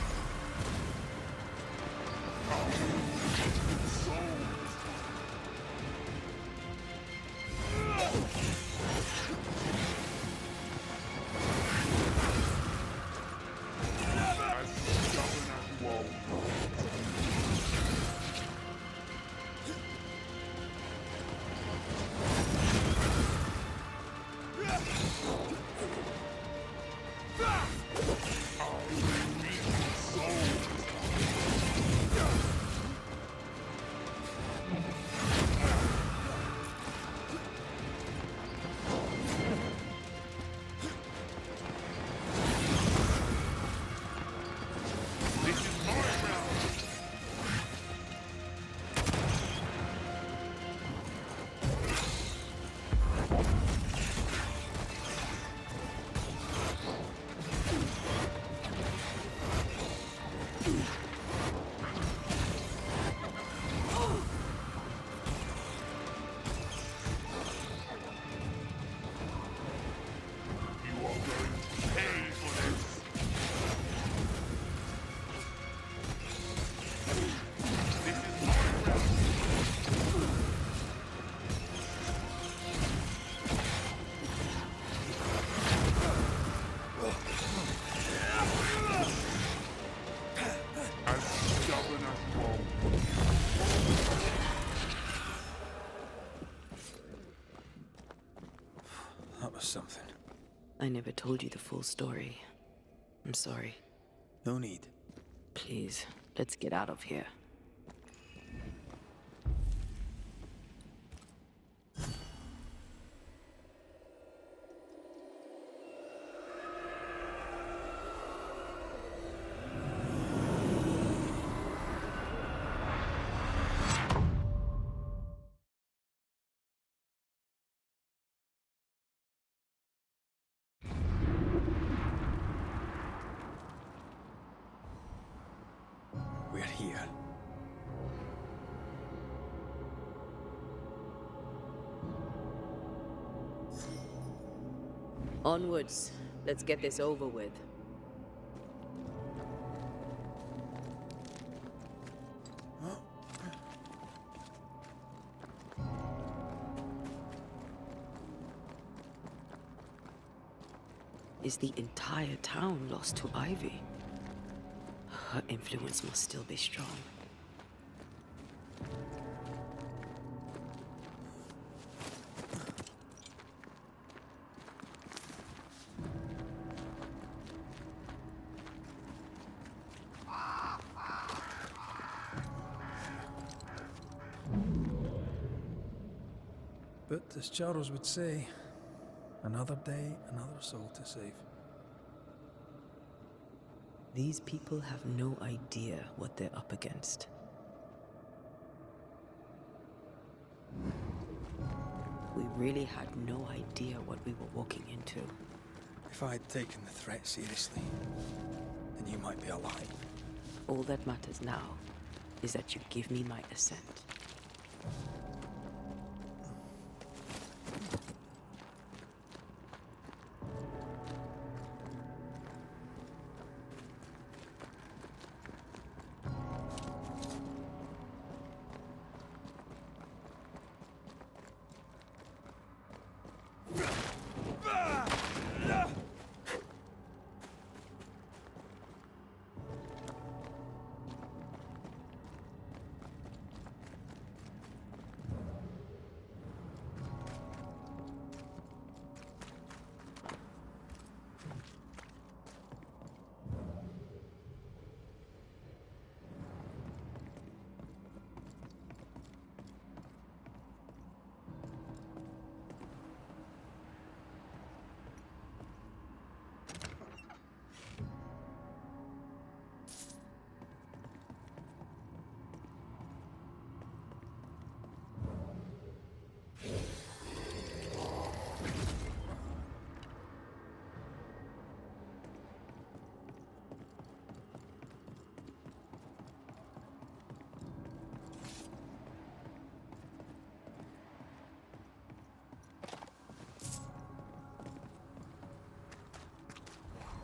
That was something. I never told you the full story. I'm sorry. No need. Please, let's get out of here. We're here. Onwards. Let's get this over with. Is the entire town lost to Ivy? Her influence must still be strong. But as Charles would say, another day, another soul to save. These people have no idea what they're up against. We really had no idea what we were walking into. If I had taken the threat seriously, then you might be alive. All that matters now is that you give me my assent.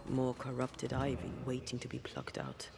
More corrupted ivy waiting to be plucked out.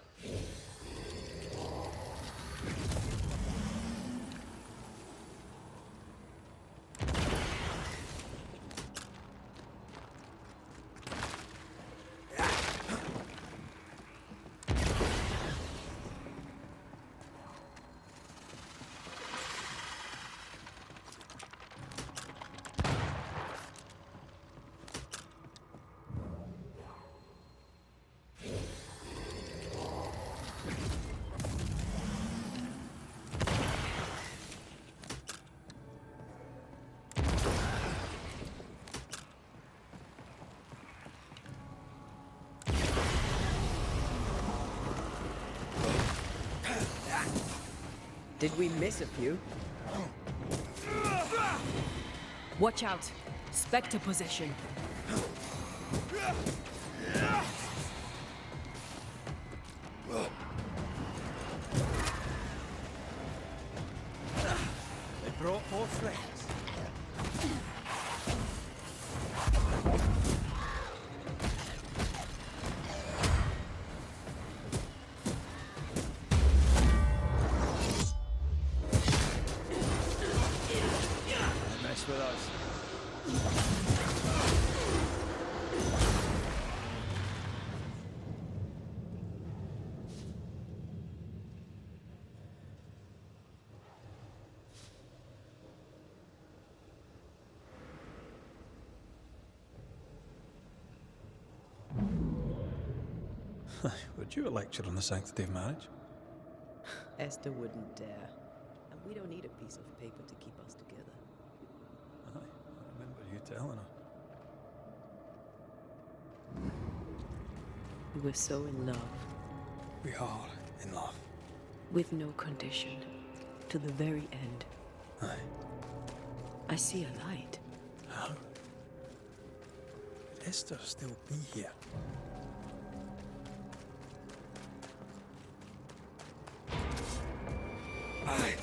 Did we miss a few? Watch out! Spectre possession! They brought more friends. With us. Would you a lecture on the sanctity of marriage? Esther wouldn't dare. And we don't need a piece of paper to keep us together. Aye, I remember you telling her. We were so in love. We are in love. With no condition. To the very end. Aye. I see a light. How? Would Esther still be here? Aye.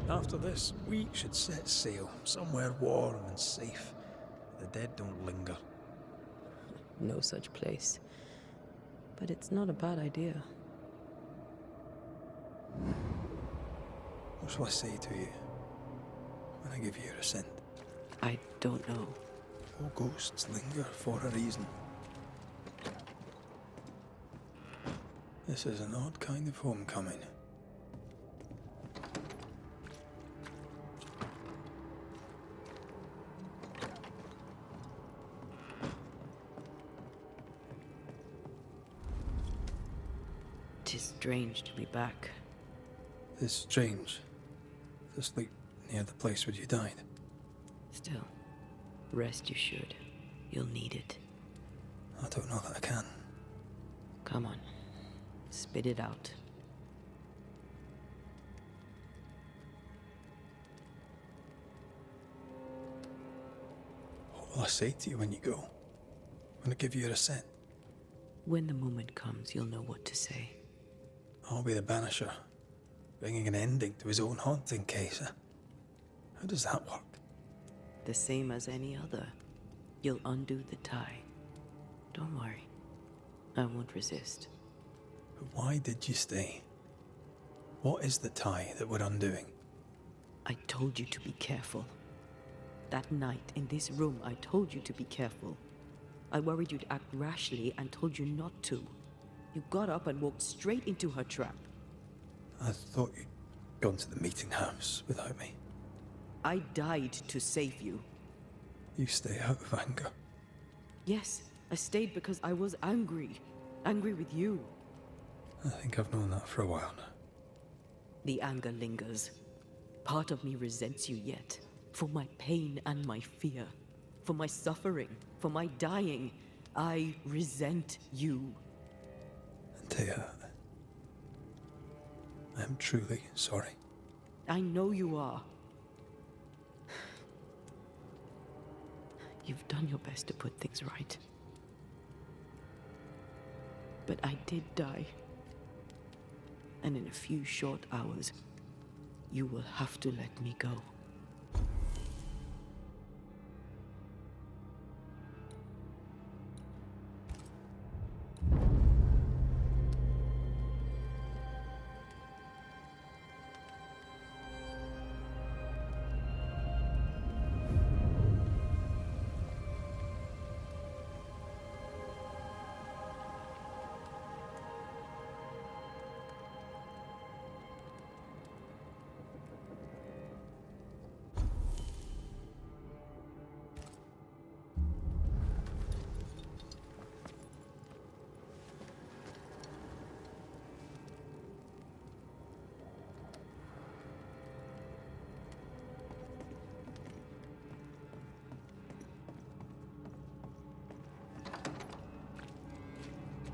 After this, we should set sail somewhere warm and safe. The dead don't linger. No such place. But it's not a bad idea. What shall I say to you when I give you your assent? I don't know. All ghosts linger for a reason. This is an odd kind of homecoming. Tis strange to be back. It's strange to sleep near the place where you died. Still, rest you should. You'll need it. I don't know that I can. Come on. Spit it out. What will I say to you when you go? When I give you your assent? When the moment comes, you'll know what to say. I'll be the Banisher, bringing an ending to his own haunting case. How does that work? The same as any other. you'll undo the tie. Don't worry. I won't resist. But why did you stay? What is the tie that we're undoing? I told you to be careful. That night in this room, I told you to be careful. I worried you'd act rashly and told you not to. You got up and walked straight into her trap. I thought you'd gone to the meeting house without me. I died to save you. You stay out of anger. Yes, I stayed because I was angry. Angry with you. I think I've known that for a while now. The anger lingers. Part of me resents you yet. For my pain and my fear. For my suffering. For my dying. I resent you. Antea, I'm truly sorry. I know you are. You've done your best to put things right. But I did die. And in a few short hours, you will have to let me go.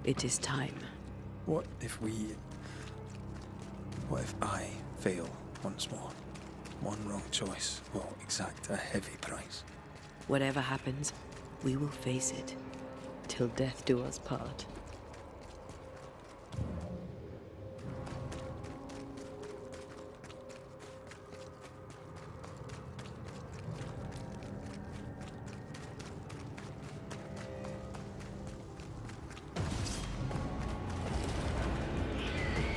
It is time. What if I fail once more? One wrong choice will exact a heavy price. Whatever happens, we will face it. Till death do us part.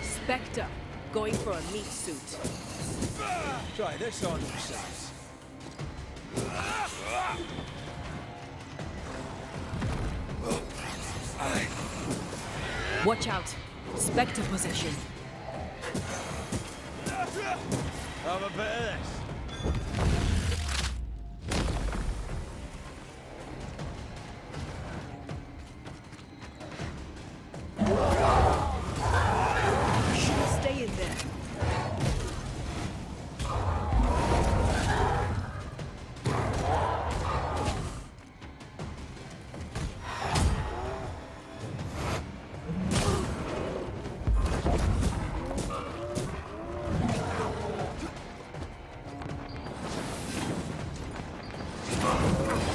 Spectre, going for a meat suit. Try this on yourselves. Watch out. Spectre possession. Have a bit of this. Stay in there.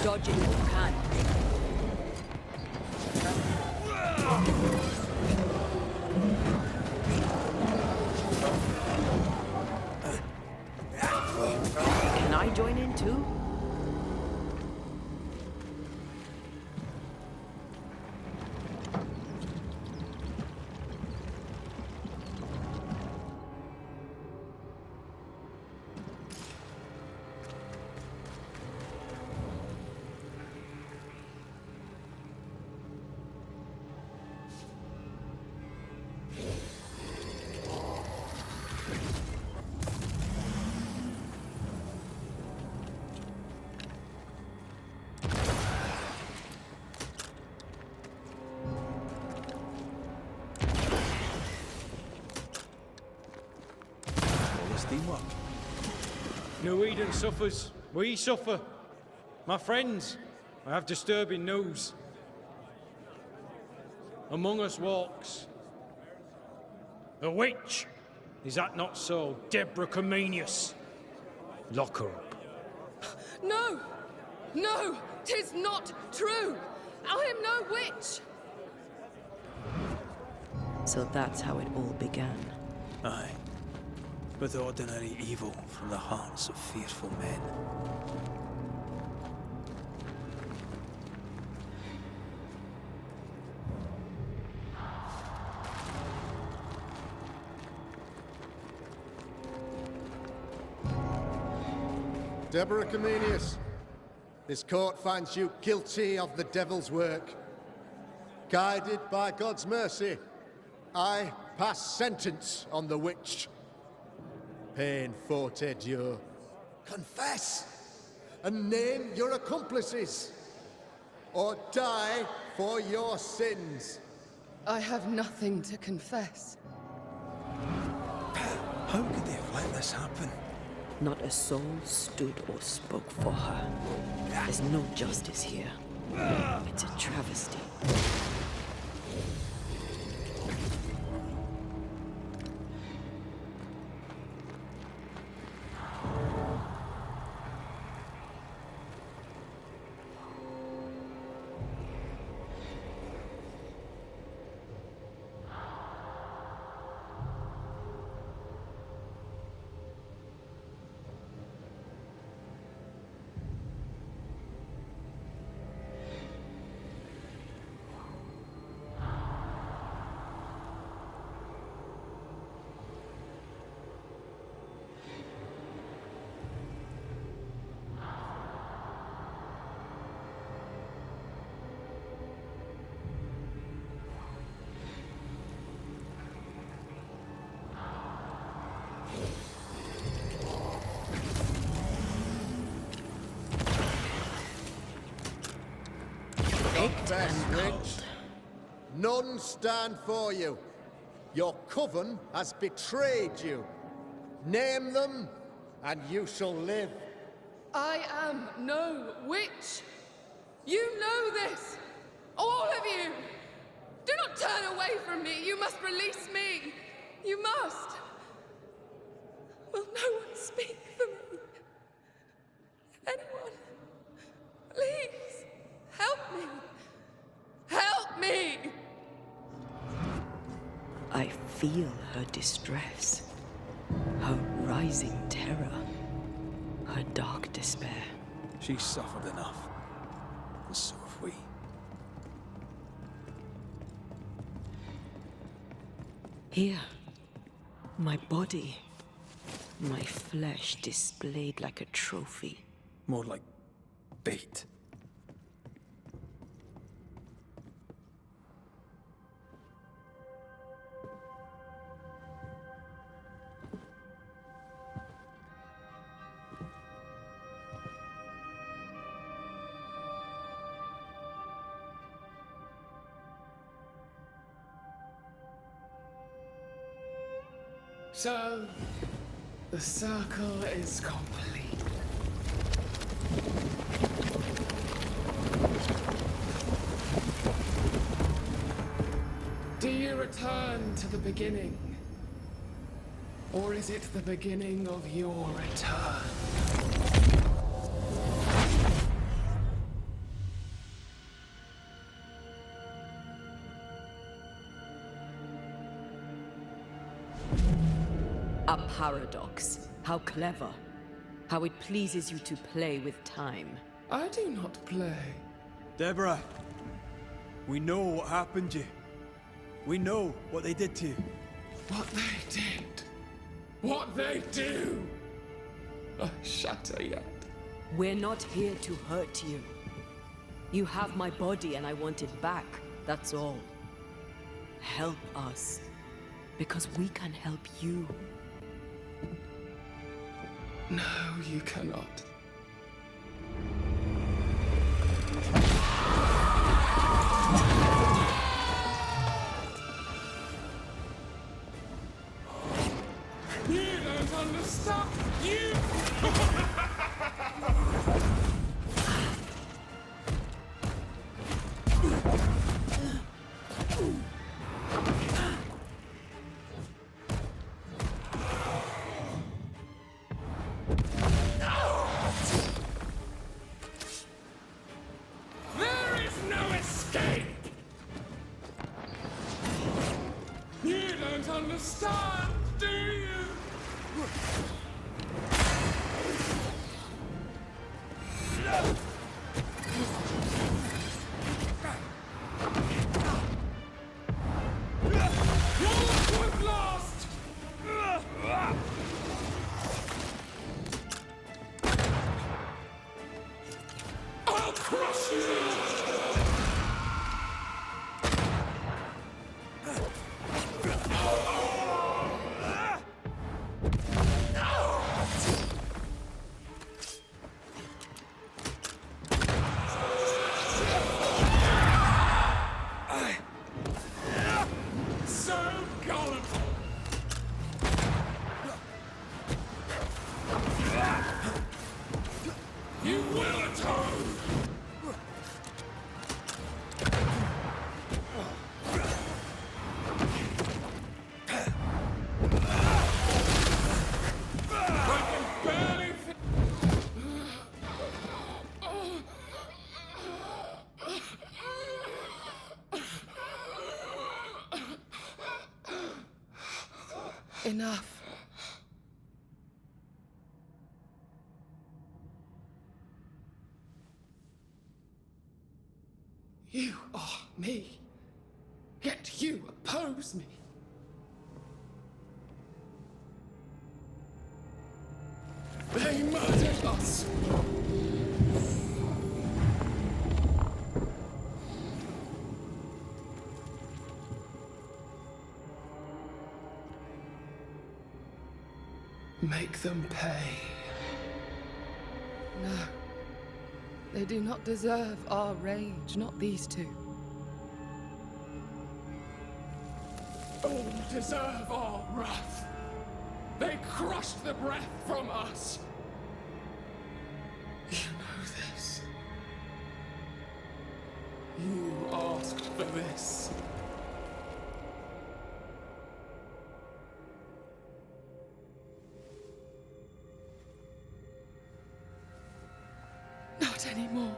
Dodge it if you can. Can I join in too? Teamwork. New Eden suffers. We suffer. My friends, I have disturbing news. Among us walks a witch. Is that not so, Deborah Comenius? Lock her up. No! No! 'Tis not true! I am no witch! So that's how it all began. Aye. With ordinary evil from the hearts of fearful men. Deborah Comenius, this court finds you guilty of the devil's work. Guided by God's mercy, I pass sentence on the witch. Pain forte Dieu. Confess and name your accomplices, or die for your sins. I have nothing to confess. How could they have let this happen? Not a soul stood or spoke for her. There's no justice here. It's a travesty. Confess, witch. None stand for you. Your coven has betrayed you. Name them, and you shall live. I am no witch. You know this. All of you. Do not turn away from me. You must release me. You must. Will no one speak for me? Anyone? Please, help me. Help me! I feel her distress, her rising terror, her dark despair. She's suffered enough. And so have we. Here, my body, my flesh displayed like a trophy. More like bait. So, the circle is complete. Do you return to the beginning? Or is it the beginning of your return? A paradox. How clever. How it pleases you to play with time. I do not play. Deborah, we know what happened to you. We know what they did to you. What they did. What they do. I shatter yet. We're not here to hurt you. You have my body and I want it back. That's all. Help us. Because we can help you. No, you cannot. You don't understand. You. crush you! So gallant! You will atone! I can barely Enough. You are me, yet you oppose me. They murdered us. Make them pay. No. They do not deserve our rage, not these two. All deserve our wrath. They crushed the breath from us. You know this. You asked for this. Not anymore.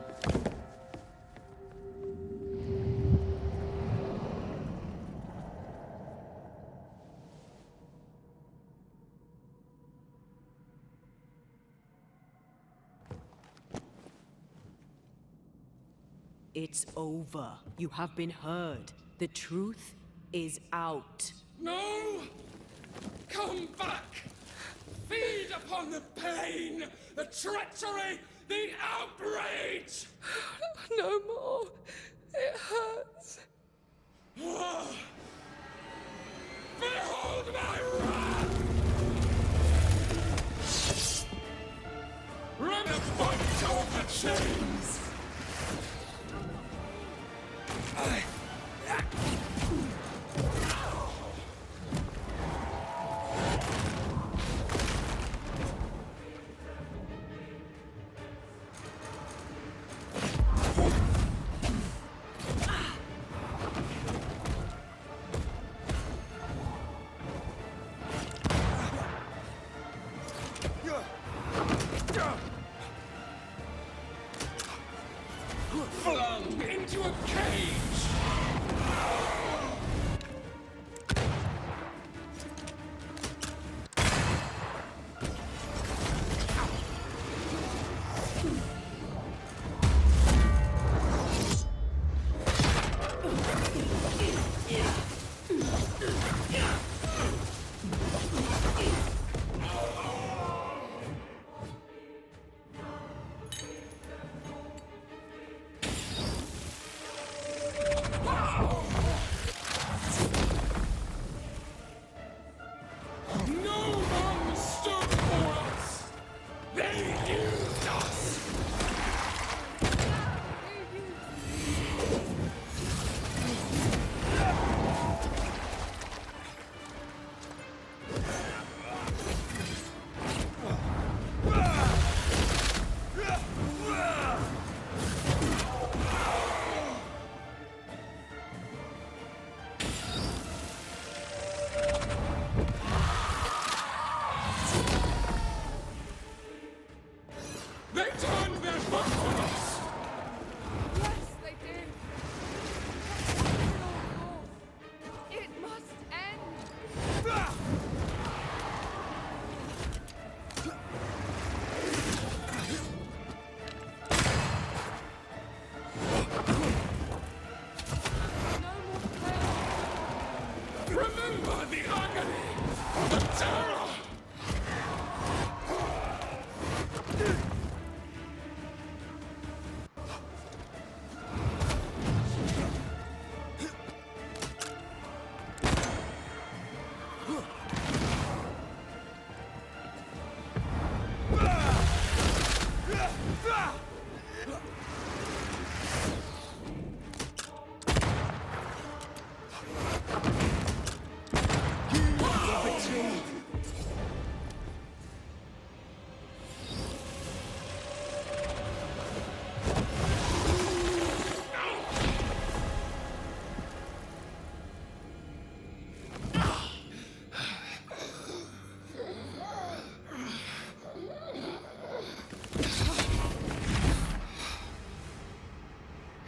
It's over. You have been heard. The truth is out. No! Come back! Feed upon the pain, the treachery, the outrage! No more. It hurts. Behold my wrath! Run a fight over chains! Flung into a cage!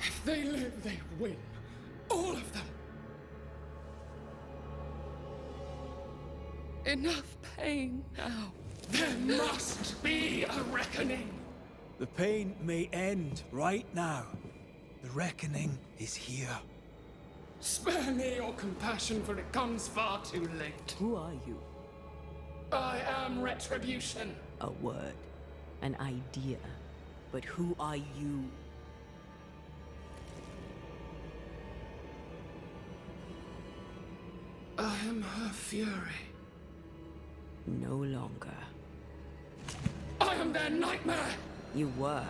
If they live, they win. All of them. Enough pain now. There must be a reckoning. The pain may end right now. The reckoning is here. Spare me your compassion, for it comes far too late. Who are you? I am retribution. A word, an idea. But who are you? I am her fury. No longer. I am their nightmare! You were.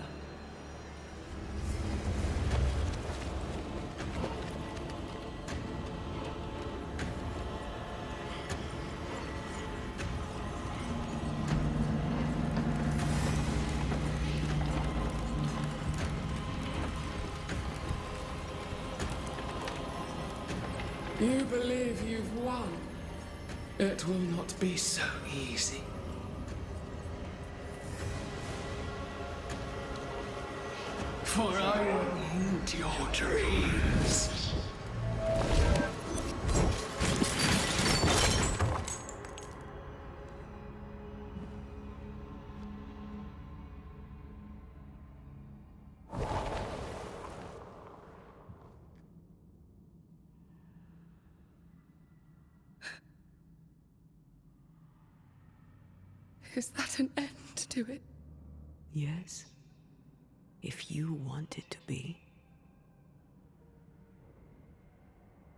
You believe you've won. It will not be so easy. For I will haunt your dreams. Is that an end to it? Yes. If you want it to be.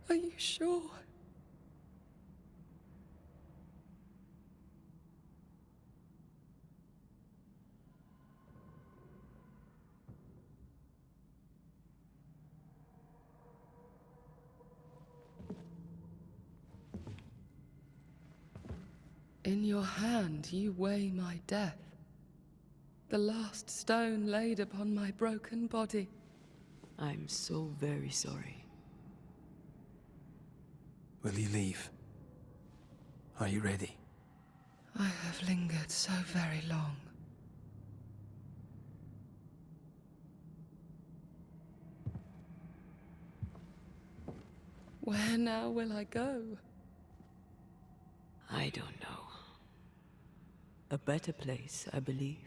Are you sure? In your hand you weigh my death. The last stone laid upon my broken body. I'm so very sorry. Will you leave? Are you ready? I have lingered so very long. Where now will I go? I don't know. A better place, I believe.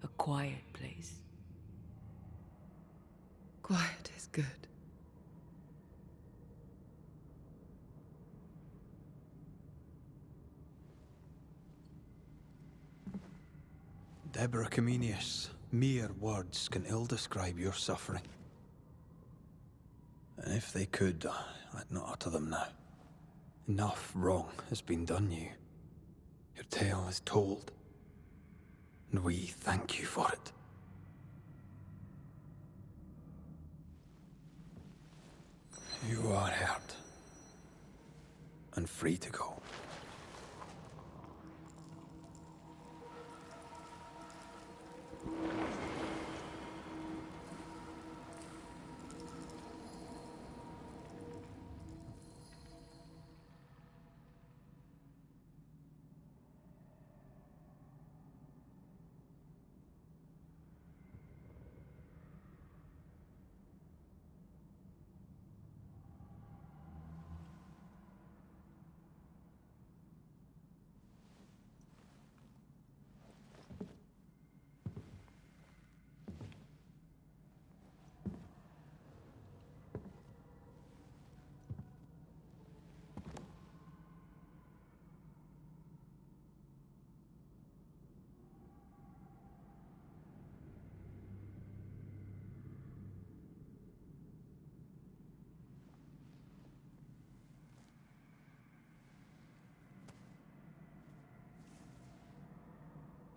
A quiet place. Quiet is good. Deborah Comenius, mere words can ill describe your suffering. And if they could, I'd not utter them now. Enough wrong has been done you. Your tale is told, and we thank you for it. You are heard, and free to go.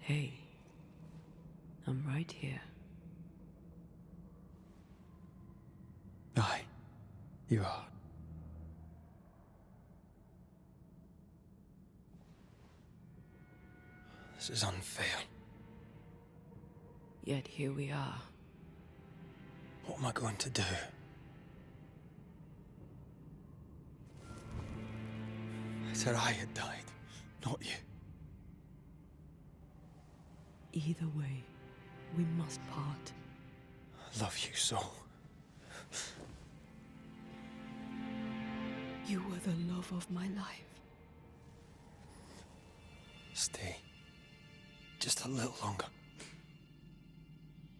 Hey, I'm right here. Aye, you are. This is unfair. Yet here we are. What am I going to do? I said I had died, not you. Either way, we must part. I love you so. You were the love of my life. Stay. Just a little longer.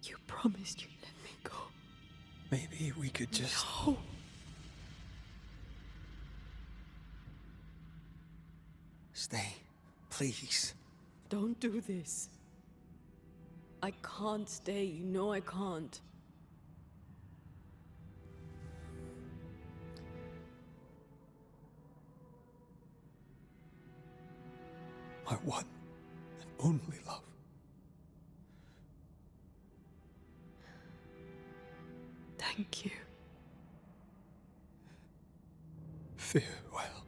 You promised you'd let me go. Maybe we could just... No! Stay, please. Don't do this. I can't stay. You know I can't. My one and only love. Thank you. Farewell.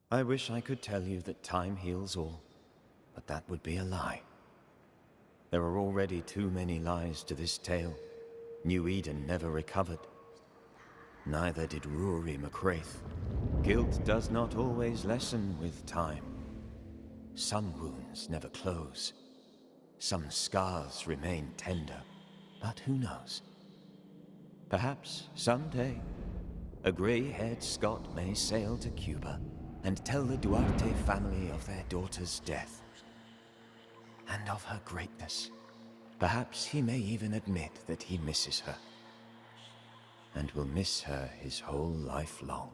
I wish I could tell you that time heals all, but that would be a lie. There are already too many lies to this tale. New Eden never recovered. Neither did Rory McCraith. Guilt does not always lessen with time. Some wounds never close. Some scars remain tender, but who knows? Perhaps someday, a grey-haired Scot may sail to Cuba and tell the Duarte family of their daughter's death and of her greatness. Perhaps he may even admit that he misses her and will miss her his whole life long.